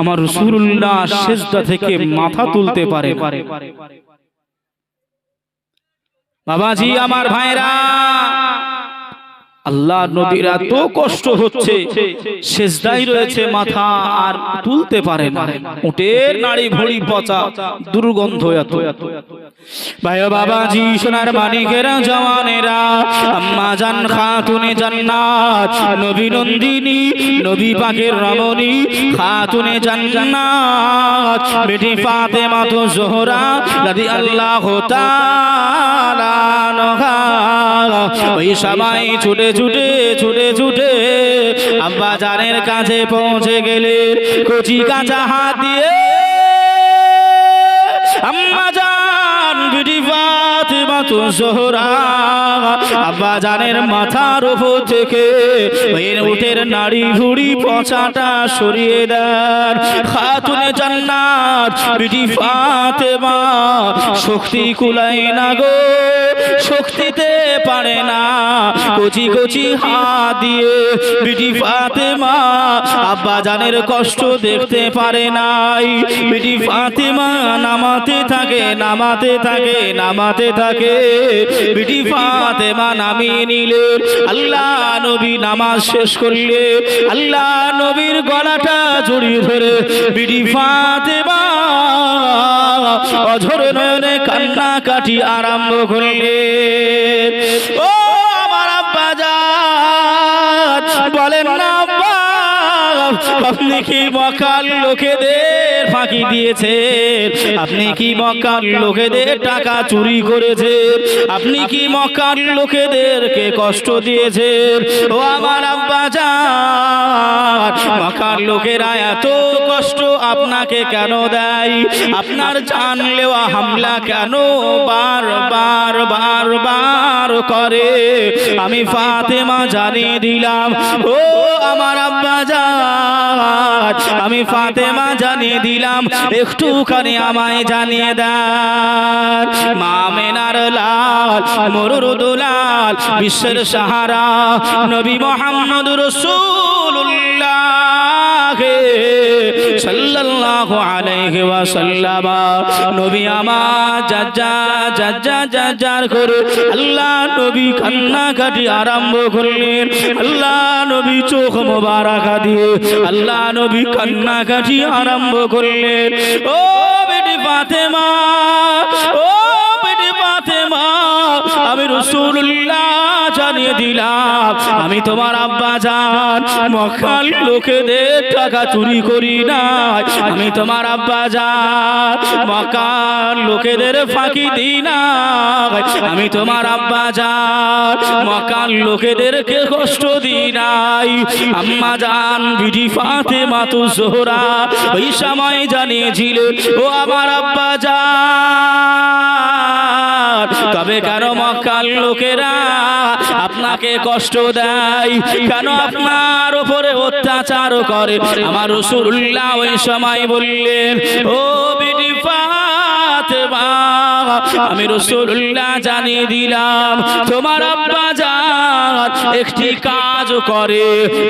আমার রাসূলুল্লাহ সেজদা থেকে মাথা তুলতে পারে না। বাবাজি আমার ভাইরা, আল্লাহ নবীর এত কষ্ট হচ্ছে, সেজদায় রয়েছে, মাথা আর তুলতে পারে না, উটের নাড়ি ভুঁড়ি পচা, দুর্গন্ধ এত। ভাই বাবাজি সোনার মানিকেরা জওয়ানেরা, আম্মা জান খাতুনে জান্নাত, নবী নন্দিনী, নবী পাকের রমণী, খাতুনে জান্নাত বেটি ফাতেমা তো জোহরা রাদিয়াল্লাহু তাআলা আনহা, ওই সবাই ছুটে ছুটে ছুটে ছুটে আব্বা জানের কাছে পৌঁছে গেলে কচি কাঁচা হাত দিয়ে আম্মা জান বিটি ফাতেমা তো জোহরা আব্বা জানের মাথার উপর থেকে ওই উটের নাড়ি ভুঁড়ি পচাটা সরিয়ে দেন। খাতুনে জান্নাত বিটি ফাতেমা শক্তি কুলায় না গো, শক্তিতে পারে না। কচি কচি হাত দিয়ে বিটি ফাতেমা আব্বা জানের কষ্ট দেখতে পারে নাই। বিটি ফাতেমা নামাতে থাকে, নামাতে থাকে, নামাতে থাকে। বিটি ফাতেমা নামিয়ে নিলেন। আল্লাহ নবী নামাজ শেষ করলে আল্লাহ নবীর গলাটা জড়িয়ে ধরে বিটি ফাতেমা অঝর নয়নে কান্নাকাটি আরম্ভ করলেন। ও আমার আব্বা জান, বলেন না আব্বা, আপনি কি মক্কার লোকেদের ফাঁকি দিয়েছেন? আপনি কি মক্কার লোকেদের টাকা চুরি করেছেন? আপনি কি মক্কার লোকেদেরকে কষ্ট দিয়েছেন? ও আমার আব্বা জান, মক্কার লোকেরা এত কষ্ট আপনাকে কেন দেয়? আপনার জানলেওয়া হামলা কেন বারবার বারবার করে? আমি ফাতেমা জানিয়ে দিলাম। ও আমার আব্বা জান, আমি ফাতেমা জানিয়ে দিলাম, একটুখানি আমায় জানিয়ে দেন। মা মেনার লাল মরুদুলাল বিশ্বের সাহারা নবী মুহাম্মদ রাসূলুল্লাহ সাল্লাল্লাহু আলাইহি ওয়াসাল্লাম, নবী আমার জাজ্জা জাজ্জা জাজ্জার করে আল্লাহ নবী কান্নাকাটি আরম্ভ করলেন। আল্লাহ নবী চোখ মোবারক দিয়ে আল্লাহ নবী কান্নাকাটি আরম্ভ করলেন। ও বেটি ফাতেমা, ও বেটি ফাতেমা, আমি রাসূলুল্লাহ জানিয়ে দিলাম, আমি তোমার আব্বা জান মক্কার লোকেদের টাকা চুরি করি নাই। আমি তোমার আব্বা জান মক্কার লোকেদের ফাঁকি দিই নাই। আমি তোমার আব্বা জান মক্কার লোকেদেরকে কষ্ট দিই নাই। আম্মা জান বিটি ফাতেমা তু জোহরা ওই সময় জানিয়েছিলেন, ও আমার আব্বা জান, তবে কেন মক্কার লোকেরা আপনাকে কষ্ট দেয়? কেন আপনার উপরে অত্যাচার করে? আমার রাসূলুল্লাহ ওই সময় বললেন, ও বিটি ফাতেমা, আমি রাসূলুল্লাহ জানিয়ে দিলাম, তোমার আব্বা জান একটি কাজ করে,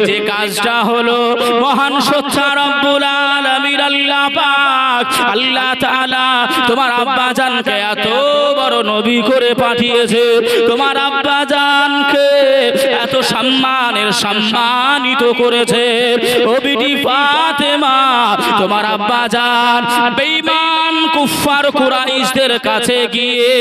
যে কাজটা হলো মহান সত্তা রব্বুল আলামিন আল্লাহ পাক আল্লাহ তাআলা তোমার আব্বা জানকে এত বড় নবী করে পাঠিয়েছে, তোমার আব্বা জানকে এত সম্মানের সম্মানিত করেছে। ও বিটি ফাতেমা, তোমার আব্বা জান বেঈমান কুফার কুরাইশদের কাছে গিয়ে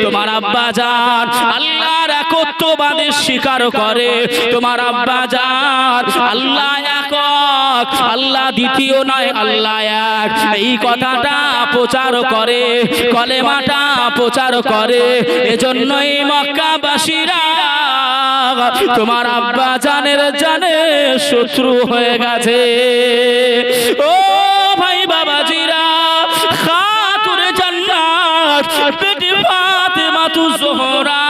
তোমার আব্বা জান আল্লাহর একত্ববাদের স্বীকার করে। তোমার আব্বা জান আল্লাহ একক, আল্লাহ দ্বিতীয় নয়, আল্লাহ এক, এই কথাটা প্রচার করে, কলেমাটা প্রচার করে। এজন্যই মক্কাবাসীরা তোমার আব্বা জানের জানে শত্রু হয়ে গেছে। ও ভাই বাবাজিরা, খাতুনে জান্নাত বিটি ফাতেমা তু জোহরা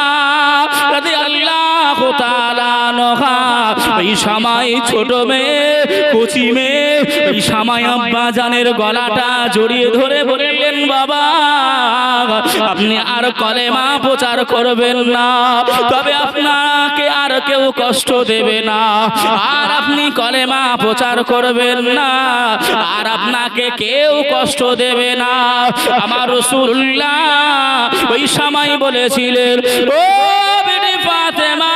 রাদিয়াল্লাহু তাআলা আনহা এই সময় ছোট মেয়ে, কচি মেয়ে, এই সময় আব্বা জানের গলাটা জড়িয়ে ধরে বললেন, বাবা আপনি আর কলেমা প্রচার করবেন না, তবে আপনাকে আর কেউ কষ্ট দেবে না। আর আপনি কলেমা প্রচার করবেন না, আর আপনাকে কেউ কষ্ট দেবে না। আমার রাসূলুল্লাহ ওই সময় বলেছিলেন, ও বিটি ফাতেমা,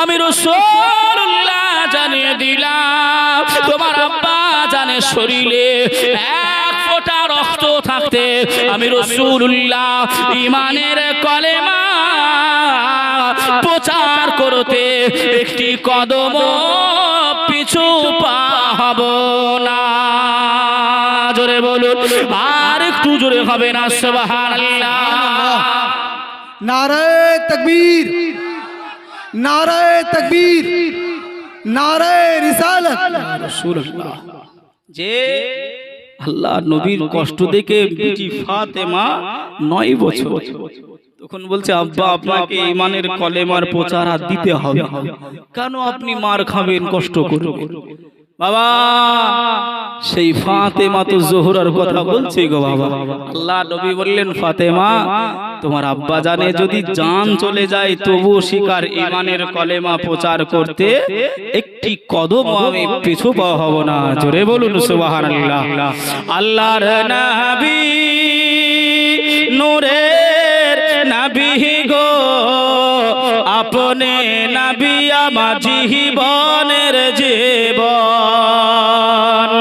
আমি রাসূলুল্লাহ জানিয়ে দিলাম, তোমার আব্বা জানের শরীরে এক ফোঁটা রক্ত থাকতে আমি রাসূলুল্লাহ ঈমানের কলেমা প্রচার করতে একটি কদম পিছু পা হব না। জোরে বলুন, আর একটু জোরে হবে না? সুবহানাল্লাহ। नारे तकबीर, नारे तकबीर, नारे रिसालत। রাসূলুল্লাহ যে আল্লাহ নবীর কষ্ট দেখে বিটি ফাতেমা 9 বছর, তখন বলছে, আব্বা আপনাকে ঈমানের কলেমার প্রচার আর দিতে হবে, কেন আপনি মার খাবেন, কষ্ট করবেন? বাবা সেই ফাতেমা তো জোহরার কথা বলছি গো বাবা। আল্লাহ নবী বললেন, ফাতেমা তোমার আব্বা জানে যদি জান চলে যায় তবু শিকার ঈমানের কলেমা প্রচার করতে একটি কদম আমি পিছু পা হব না। জোরে বলুন সুবহানাল্লাহ। আল্লাহর নবী নূরের নবী গো, আপনি নবী আমার জীবনের জীবন।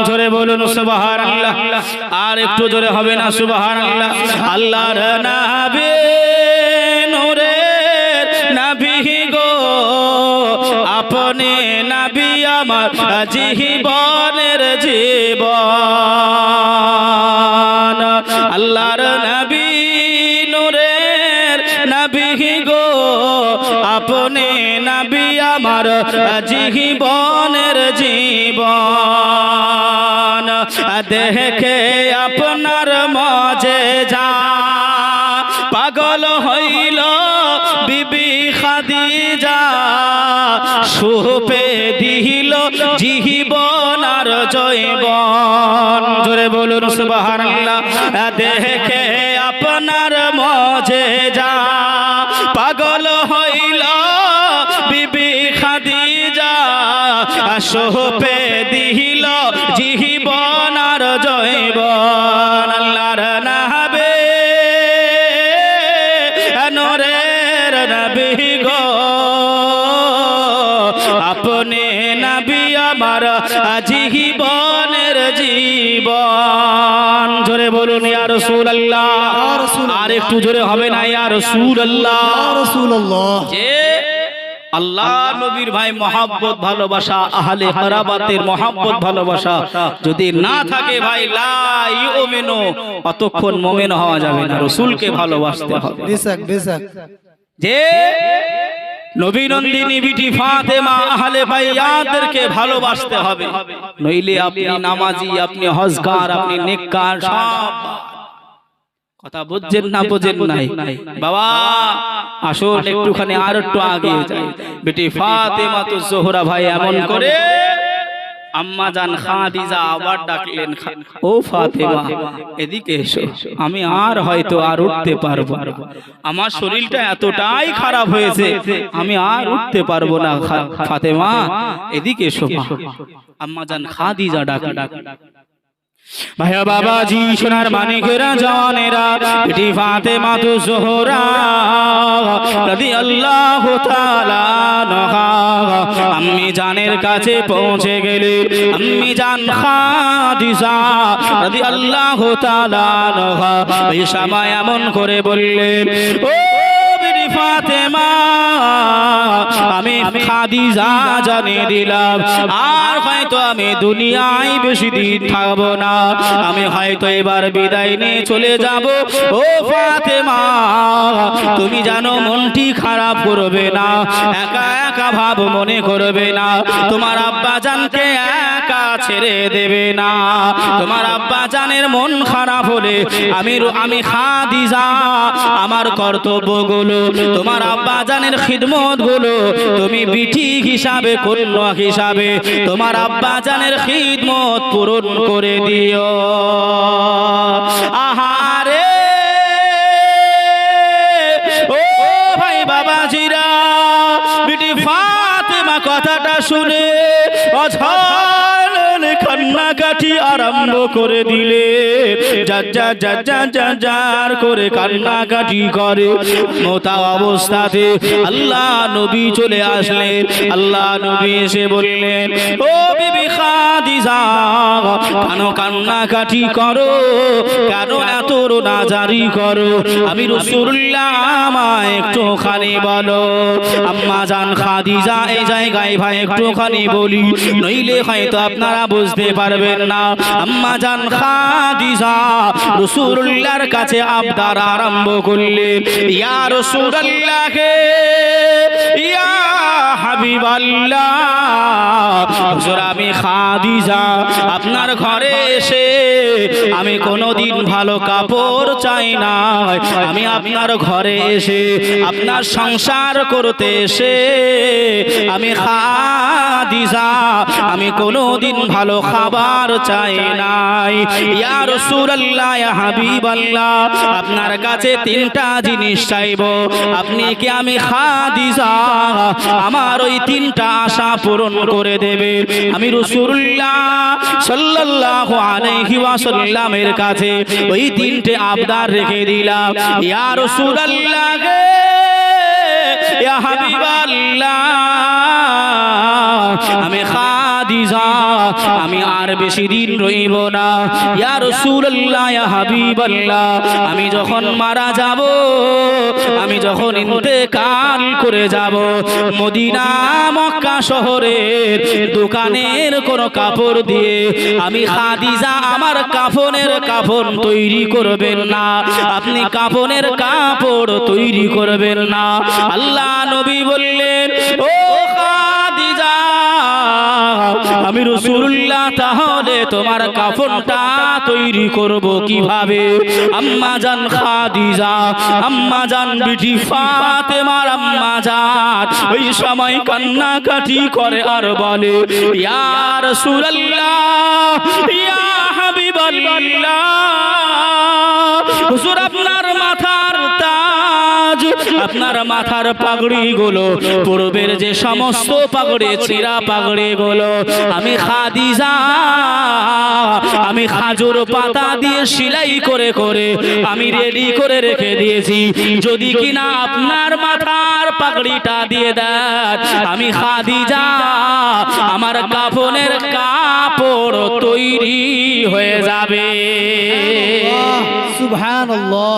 জোরে বলুন সুবহানাল্লাহ। আর একটু জোরে হবে না সুবহানাল্লাহ। আল্লাহর নবী নূরের নবী গো, আপনি নবী আমার জীবনের জীবন। আল্লাহর নবী নূরের নবী গো, আপনি নবী আমার জীবনের জীবন। দেখে আপনার মজেজা পাগল হইল বিবি খাদিজা, সুপে দিল জীবন আর জৈবন। জোরে বলুন সুবহানাল্লাহ। দেখে আপনার মজেজা পাগল হইল বিবি খাদিজা, সুপে দিল জীবন আর জৈবন। আল্লাহর নবী নূরের নবী গো, আপনি নবী আমার জীবনের জীবন। জোরে বলুন ইয়া রাসূলুল্লাহ। আর একটু জোরে হবে না ইয়া রাসূলুল্লাহ। রাসূলুল্লাহ। যে আল্লাহ নবীর ভাই মহব্বত ভালোবাসা, আহলে কারাবাতের মহব্বত ভালোবাসা যদি না থাকে ভাই লা ইউমিনু, অতক্ষণ মুমিন হওয়া যাবে না। রাসূলকে ভালোবাসতে হবে। বেশক বেশক। যে নবী নন্দিনী বিটি ফাতেমা আহলে বাইয়াতদেরকে ভালোবাসতে হবে, নইলে আপনি নামাজি, আপনি হজগার, আপনি নেককার সব কথা বুঝছেন না, বোঝেন নাই বাবা। আসুন একটুখানি আর একটু আগে যাই। বেটি ফাতেমা তো জোহরা ভাই এমন করে আম্মা জান খাদিজা আবার ডাকলেন, ও ফাতেমা এদিকে এসো, আমি আর হয়তো আর উঠতে পারবো না, আমার শরীরটা এতটাই খারাপ হয়েছে আমি আর উঠতে পারবো না। ফাতেমা এদিকে এসো। আম্মা জান খাদিজা ডাকলেন। ভাইয়া বাবাজি সোনার মানিকেরা জানেরা, বেটি ফাতেমা তো জোহরা রাদিয়াল্লাহু তাআলা আনহা আম্মি জানের কাছে পৌঁছে গেলে, আম্মি জান খাদিজা রাদিয়াল্লাহু তাআলা আনহা এই সময় এমন করে বললেন, ও বেটি ফাতেমা আমি খাদিজা জানিয়ে দিলাম আর হয়তো আমি দুনিয়ায় বেশি দিন থাকবো না, আমি হয়তো এবার বিদায় নিয়ে চলে যাব। ও ফাতেমা তুমি জানো মনটি খারাপ করবে না, একা একা ভাব মনে করবে না, তোমার আব্বা জানকে একা ছেড়ে দেবে না। তোমার আব্বা জানের মন খারাপ হলে আমি খাদিজা আমার কর্তব্যগুলো, তোমার আব্বা জানের খিদমত গুলো তুমি বিটি হিসাবে, কন্যা হিসাবে তোমার আব্বা জানের খিদমত পূরণ করে দিও। আহারে ও ভাই বাবাজিরা, বিটি ফাতেমা কথাটা শুনে অঝর কান্নাকাটি আরম্ভ করে দিলে, যার করে কান্নাকাটি করে। মোতা অবস্থাতে আল্লাহ নবী চলে আসলেন। আল্লাহ নবী এসে বললেন, ও বিবি খাদিজা কেন কান্নাকাটি করো, কেন এত রোনাজারি করো, আমি রাসূলুল্লাহ আমায় একটুখানি বলো। আম্মা জান খাদিজা এই জায়গায় ভাই একটুখানি বলি, নইলে হয়তো আপনারা বুঝতে পারবেন না। আম্মা জান খাদিজা রাসূলুল্লাহর কাছে আবদার আরম্ভ করলেন, ইয়া রাসূলুল্লাহ হে, ইয়া হাবিবাল্লাহ, হুজুর আমি খাদিজা আপনার ঘরে এসে আমি কোনোদিন ভালো কাপড় চাই না, আমি আপনার ঘরে এসে আপনার সংসার করতে এসে আমি খাদিজা খাদিজা আমি কোনোদিন ভালো খাবার চাই নাই। ইয়া রাসূলুল্লাহ ইয়া হাবিবাল্লাহ আপনার কাছে তিনটা জিনিস চাইবো, আপনি কি আমি খাদিজা আমার ওই তিনটা আশা পূরণ করে দেবে? আমি রাসূলুল্লাহ সাল্লাল্লাহু আলাইহি ওয়াসাল্লামের কাছে ওই তিনটে আবদার রেখে দিলাম। ইয়া রাসূলুল্লাহ ইয়া হাবিবাল্লাহ আমি খাদিজা আমি আর বেশি দিন রইব না। ইয়া রাসূলুল্লাহ ইয়া হাবিবাল্লাহ আমি যখন মারা যাব, আমি যখন ইন্তেকাল করে যাব, মদিনা মক্কা শহরের দোকানের কোন কাপড় দিয়ে আমি খাদিজা আমার কাফনের কাফন তৈরি করবেন না, আপনি কাফনের কাপড় তৈরি করবেন না। আল্লাহ নবী বললেন, ও খাদিজা আমি রাসূলুল্লাহ তাহলে তোমার কাফনটা তৈরি করব কিভাবে? আম্মা জান খাদিজা, আম্মা জান বিটি ফাতেমার আম্মা জান ওই সময় কান্নাকাটি করে আর বলে, ইয়া রাসূলুল্লাহ ইয়া হাবিবাল্লাহ হুজুর আপনার মাথার তাজ, আপনার মাথার পাগড়ি গুলো পূর্বের যে সমস্ত পাগড়ি ছিঁড়া পাগড়ি গুলো আমি খাদিজা আমি খাজুর পাতা দিয়ে সেলাই করে করে আমি রেডি করে রেখে দিয়েছি, যদি কিনা আপনার মাথার পাগড়িটা দিয়ে দেন আমি খাদিজা আমার কাফনের কাপড় তৈরি হয়ে যাবে। সুবহানাল্লাহ।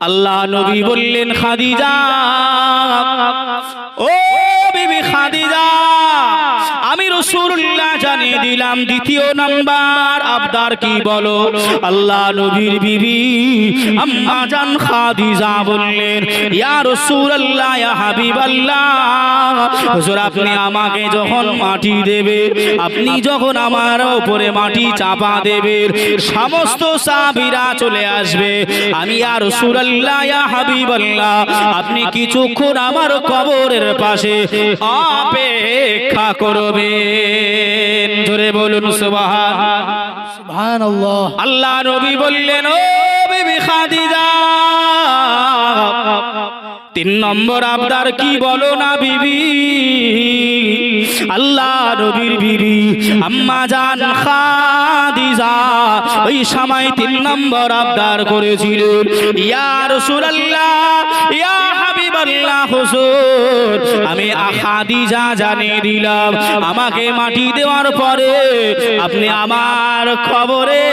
আল্লাহ নবী বললেন, খাদিজা ও বিবি খাদিজা আমি রাসূলুল্লাহ জানিয়ে দিলাম দ্বিতীয় নাম্বার আবদার কি বলো? আল্লাহ নবীর বিবি আম্মা জান খাদিজা বললেন, ইয়া রাসূলুল্লাহ ইয়া হাবিবাল্লাহ হুজুর আপনি আমাকে যখন মাটি দেবে, আপনি যখন আমার উপরে মাটি চাপা দেবে, সমস্ত সাহাবীরা চলে আসবে, আমি ইয়া রাসূলুল্লাহ ইয়া হাবিবাল্লাহ আপনি কিছুক্ষণ আমার কবরের পাশে অপেক্ষা করবেন। জোরে বলুন সুবহানাল্লাহ। আল্লাহ নবী বললেন, ও বিবি খাদিজা তিন নম্বর আবদার কি বলো না বিবি? আল্লাহ নবীর বিবি আম্মা জান খাদিজা ওই সময় তিন নম্বর আবদার করেছিলেন, ইয়া রাসূলুল্লাহ ইয়া হাবিবাল্লাহ হুজুর আমি খাদিজা জানিয়ে দিলাম আমাকে মাটি দেওয়ার পরে আপনি আমার কবরে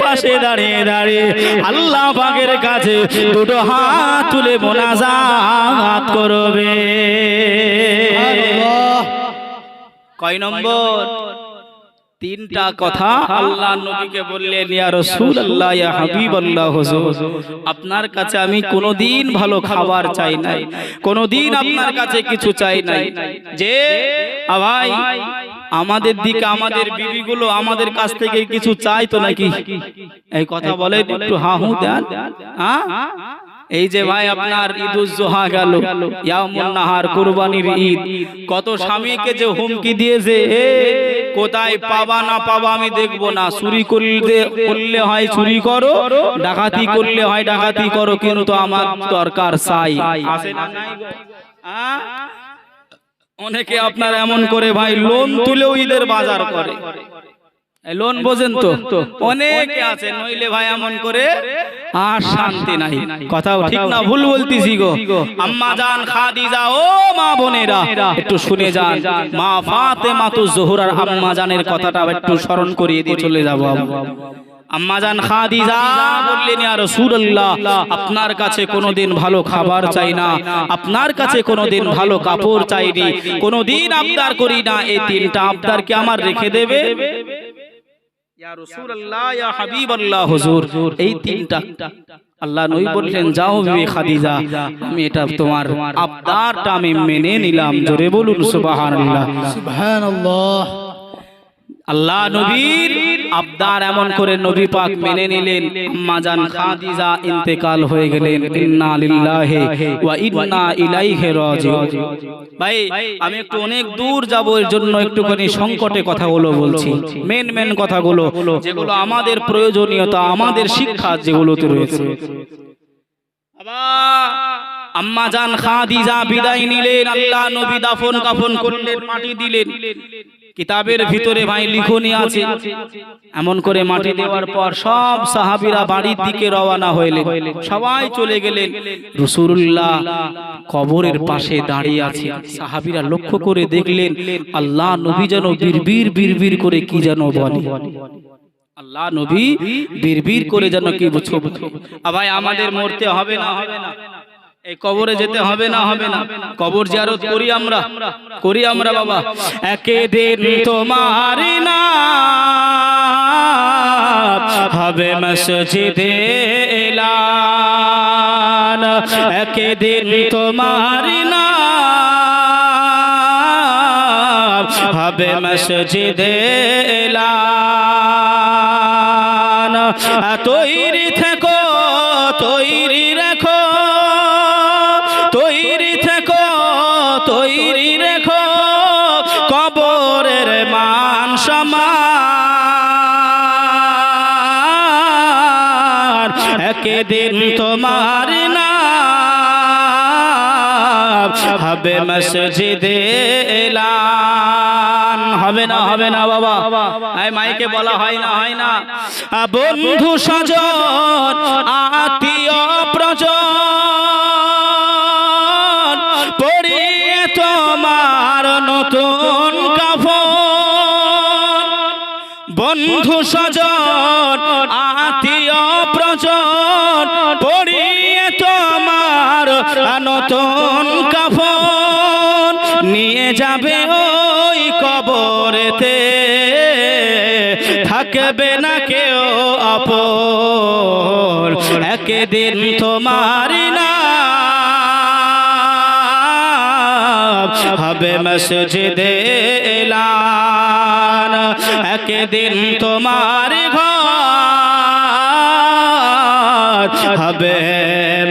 পাশে দাঁড়িয়ে দাঁড়িয়ে আল্লাহ পাকের কাছে দুটো হাত তুলে মোনাজাত করবে। কয় নম্বর? তিনটা কথা আল্লাহ নবীকে বললেন, ইয়া রাসূলুল্লাহ ইয়া হাবিবাল্লাহ হুজুর আপনার কাছে আমি কোনোদিন ভালো খাবার চাই নাই, কোনোদিন আপনার কাছে কিছু চাই নাই, যে ভাই আমাদের দিকে আমাদের বিবিগুলো আমাদের কাছ থেকে কিছু চাইতো নাকি? এই কথা বলে একটু হা হু দেন। এই যে ভাই আপনার ঈদুজ জোহা গেল, ইয়ামুন নাহার কুরবানির ঈদ, কত স্বামীকে যে হুমকি দিয়েছে, কোথায় পাবা না পাবা আমি দেখবো না, চুরি করলে হয় চুরি করো, ডাকাতি করলে হয় ডাকাতি করো, কিন্তু আমার দরকার চাই। আছে না নাই গো? অনেকে আপনার এমন করে ভাই লোন তুলেও ঈদের বাজার করে, লোন বোঝেন তো, অনেকে আছে, নইলে ভাই এমন করে আর শান্তি নাই। কথা ঠিক না ভুল বলতেছি গো? আম্মা জান খাদিজা ও মা বোনেরা একটু শুনে যান, মা ফাতেমাতুজ জোহরার আম্মা জানের কথাটা একটু স্মরণ করিয়ে দিয়ে চলে যাব। আম্মা জান খাদিজা বললেন, ইয়া রাসূলুল্লাহ আপনার কাছে কোনোদিন ভালো খাবার চাই না, আপনার কাছে কোনোদিন ভালো কাপড় চাইনি, কোনোদিন আবদার করি না, এই তিনটা আবদার কি আমার রেখে দেবে? ইয়া রাসূলুল্লাহ ইয়া হাবিবাল্লাহ হুজুর এই তিনটা আল্লাহ নবী বললেন, যাও বিবি খাদিজা আমি এটা তোমার আবদারটা আমি মেনে নিলাম। জোরে বলুন সুবহানাল্লাহ। সুবহানাল্লাহ। আল্লাহ নবীর আবদার এমন করে নবী পাক মেনে নিলেন, আম্মা জান খাদিজা ইন্তেকাল হয়ে গেলেন। ইন্না লিল্লাহি ওয়া ইন্না ইলাইহি রাজিউন। ভাই আমি একটু অনেক দূর যাব, এর জন্য একটুখানি সংকটে কথাগুলো বলছি, মেন কথাগুলো যেগুলো আমাদের প্রয়োজনীয়তা, আমাদের শিক্ষা যেগুলোতে রয়েছে। আম্মা জান খাদিজা বিদায় নিলেন, আল্লাহ নবী দাফন কাফন করলেন, মাটি দিলেন। কিতাবের ভিতরে ভাই লিখনি আছে, এমন করে মাটি দেওয়ার পর সব সাহাবীরা বাড়ির দিকে রওনা হইলেন, সবাই চলে গেলেন। রাসূলুল্লাহ কবরের পাশে দাঁড়িয়ে আছে। সাহাবীরা লক্ষ্য করে দেখলেন আল্লাহ নবী যেন বিড়বিড় করে কি যেন বলে। আল্লাহ নবী বিড়বিড় করে যেন কি বলছে। ভাই আমাদের মরতে হবে না, হবে না, এই কবরে যেতে হবে না, হবে না, কবর জিয়ারত করি আমরা বাবা। একদিন তোমার নাম হবে মসজিদে এলান, একদিন তোমার নাম হবে মসজিদে এলান। তৈরি থেকো, তৈরি রেখো, তৈরি থেকো, তৈরি রেখো, কবরের মান সম্মান। একদিন তোমার নাম হবে মসজিদে এলান। হবে না, হবে না বাবা, এই মাইকে বলা হয় না, হয় না। বন্ধু স্বজন আত্মীয় প্রজন পরিয়ে তোমার নতুন কাফন। বন্ধু স্বজন আত্মীয় প্রজন পরিয়ে তোমার নতুন কাফন, নিয়ে যাবে ওই কবরেতে, থাকবে না কেউ আপন। একদিন তোমার নাম হবে মসজিদে এলান, একদিন তোমার ঘর হবে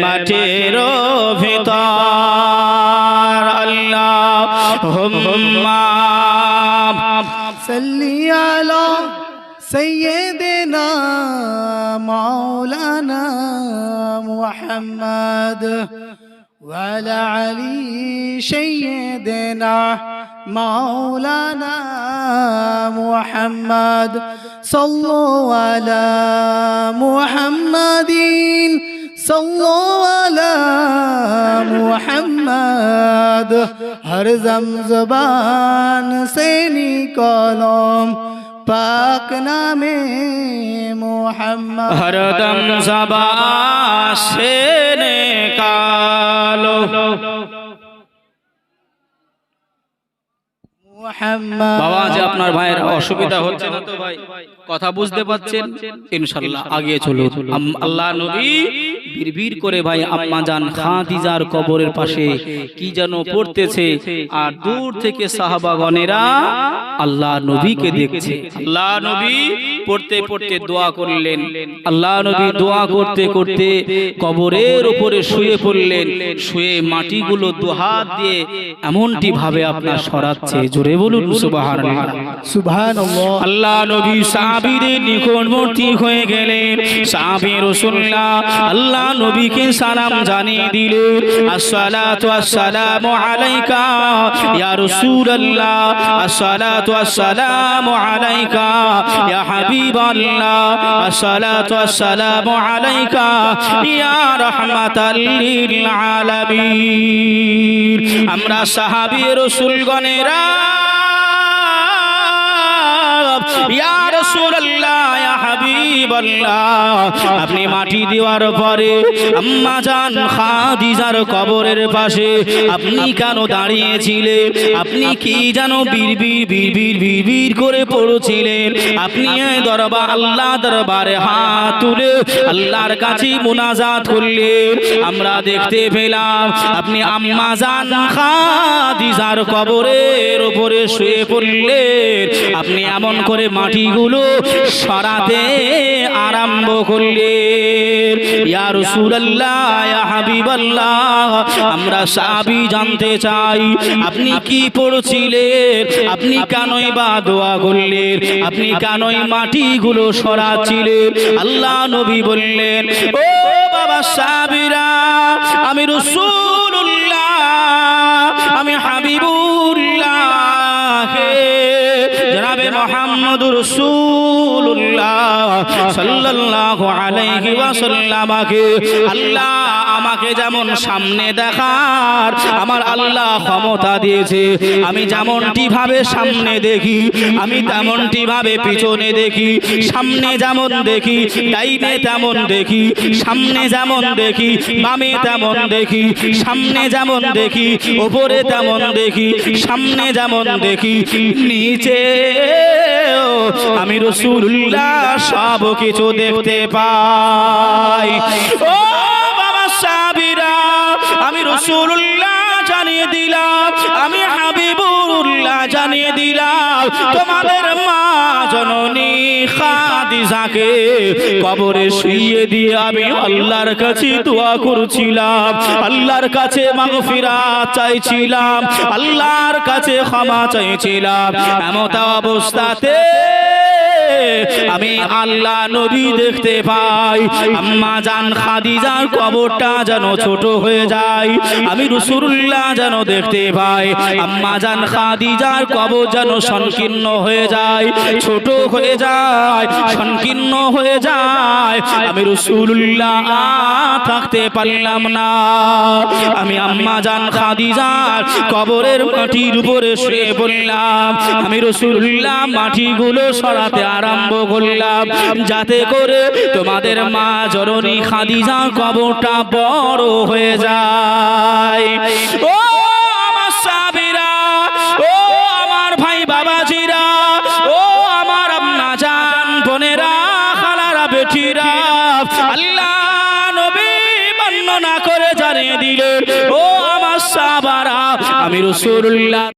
মাটির ভিতর। আল্লাহুম্মা सल्ली अला सय्यिदिना मौलाना मुहम्मद वअला अली सय्यिदिना मौलाना मुहम्मद। सल्लु अला मुहम्मदिन, सल्लु अला मुहम्मद। हर दम ज़बान से निकालो पाक नामे मुहम्मद। हर दम ज़बान से निकालो বাবা। যে আপনার ভাইয়ের অসুবিধা হচ্ছে না তো ভাই, কথা বুঝতে পাচ্ছেন? ইনশাআল্লাহ আগে চলুন। আল্লাহ নবী বিড়বিড় করে ভাই আম্মা জান খাদিজার কবরের পাশে কি যেন পড়তেছে, আর দূর থেকে সাহাবাগণেরা আল্লাহ নবীকে দেখছে। আল্লাহ নবী পড়তে পড়তে দোয়া করলেন। আল্লাহ নবী দোয়া করতে করতে কবরের উপরে শুয়ে পড়লেন। শুয়ে মাটিগুলো দুহাত দিয়ে এমনটি ভাবে আপনার সরাচ্ছে, জোরে বলুন সুবহানাল্লাহ, সুবহানাল্লাহ। আল্লাহ নবী সাহাবীদের নিকটবর্তী হয়ে গেলেন। সাহাবী রাসূলুল্লাহ আল্লাহ নবীকে সালাম জানিয়ে দিলেন, আসসালাতু আসসালামু আলাইকা ইয়া রাসূলুল্লাহ, আসসালাতু আসসালামু আলাইকা ইয়া হাবিবাল্লাহ, আসসালাতু আসসালামু আলাইকা ইয়া রাহমাতাল লিল আলামিন। আমরা সাহাবী রাসূলগণেরা ইয়া রাসূলুল্লাহ ইয়া হাবিবাল্লাহ, আপনি মাটি দেওয়ার পরে আম্মা জান খাদিজার কবরের পাশে আপনি কেন দাঁড়িয়েছিলেন? আপনি কি জানো বিড়বিড় করে পড়ছিলেন? আপনি এই দরবার আল্লাহ দরবারে হাত তুলে আল্লাহর কাছে মুনাজাত করলেন। আমরা দেখতে পেলাম আপনি আম্মা জান খাদিজার কবরের উপরে শুয়ে পড়লেন। আপনি এমন করে করে মাটিগুলো সরাতে আরম্ভ করলেন। ইয়া রাসূলুল্লাহ, ইয়া হাবিবাল্লাহ, আমরা সাহাবী জানতে চাই আপনি কি পড়ছিলেন, আপনি কেনই বা দোয়া করলেন, আপনি কেনই মাটিগুলো সরাচ্ছিলেন? আল্লাহ নবী বললেন, ও বাবা সাহাবীরা, আমি রাসূলুল্লাহ, আমি হাবিবুল্লাহ, জনাবে মুহাম্মদুর রাসূলুল্লাহ সাল্লাল্লাহু আলাইহি ওয়াসাল্লামকে আল্লাহ আমাকে যেমন সামনে দেখার আমার আল্লাহ ক্ষমতা দিয়েছে, আমি যেমনটি ভাবে সামনে দেখি, আমি তেমনটি ভাবে পিছনে দেখি, সামনে যেমন দেখি ডাইনে তেমন দেখি, সামনে যেমন দেখি বামে তেমন দেখি, সামনে যেমন দেখি উপরে তেমন দেখি, সামনে যেমন দেখি নিচে আমি রাসূলুল্লাহ সব কিছু দেখতে পাই। ও বাবা সাহাবীরা, আমি রাসূলুল্লাহ জানিয়ে দিলাম, আমি হাবিবুল্লাহ জানিয়ে দিলাম, তোমাদের মা জননী খাদিজাকে কবরে শুইয়ে দিয়ে আমি আল্লাহর কাছে দোয়া করছিলাম, আল্লাহর কাছে মাগফিরাত চাইছিলাম, আল্লাহর কাছে ক্ষমা চাইছিলাম। এমত অবস্থাতে আমি আল্লাহ নবী দেখতে পাই আম্মা জান খাদিজার কবরটা যেন ছোট হয়ে যায়, আমি রাসূলুল্লাহ যেন দেখতে পাই আম্মা জান খাদিজার কবর যেন সংকীর্ণ হয়ে যায়, ছোট হয়ে যায়, সংকীর্ণ হয়ে যায়। আমি রাসূলুল্লাহ থাকতে পারলাম না, আমি আম্মা জান খাদিজার কবরের মাটির উপরে শুয়ে বললাম, আমি রাসূলুল্লাহ মাটিগুলো সরাতে আরম্ভ করলাম যাতে করে তোমাদের মা জননী খাদিজার কবরটা বড় হয়ে যায়। ও আমার সাহাবীরা, ও আমার ভাই বাবাজিরা, ও আমার আম্মা জান বোনেরা, খালারা, বেটিরা, আল্লাহ নবী বর্ণনা করে জানিয়ে দিলেন, ও আমার সাহাবারা, আমি রাসূলুল্লাহ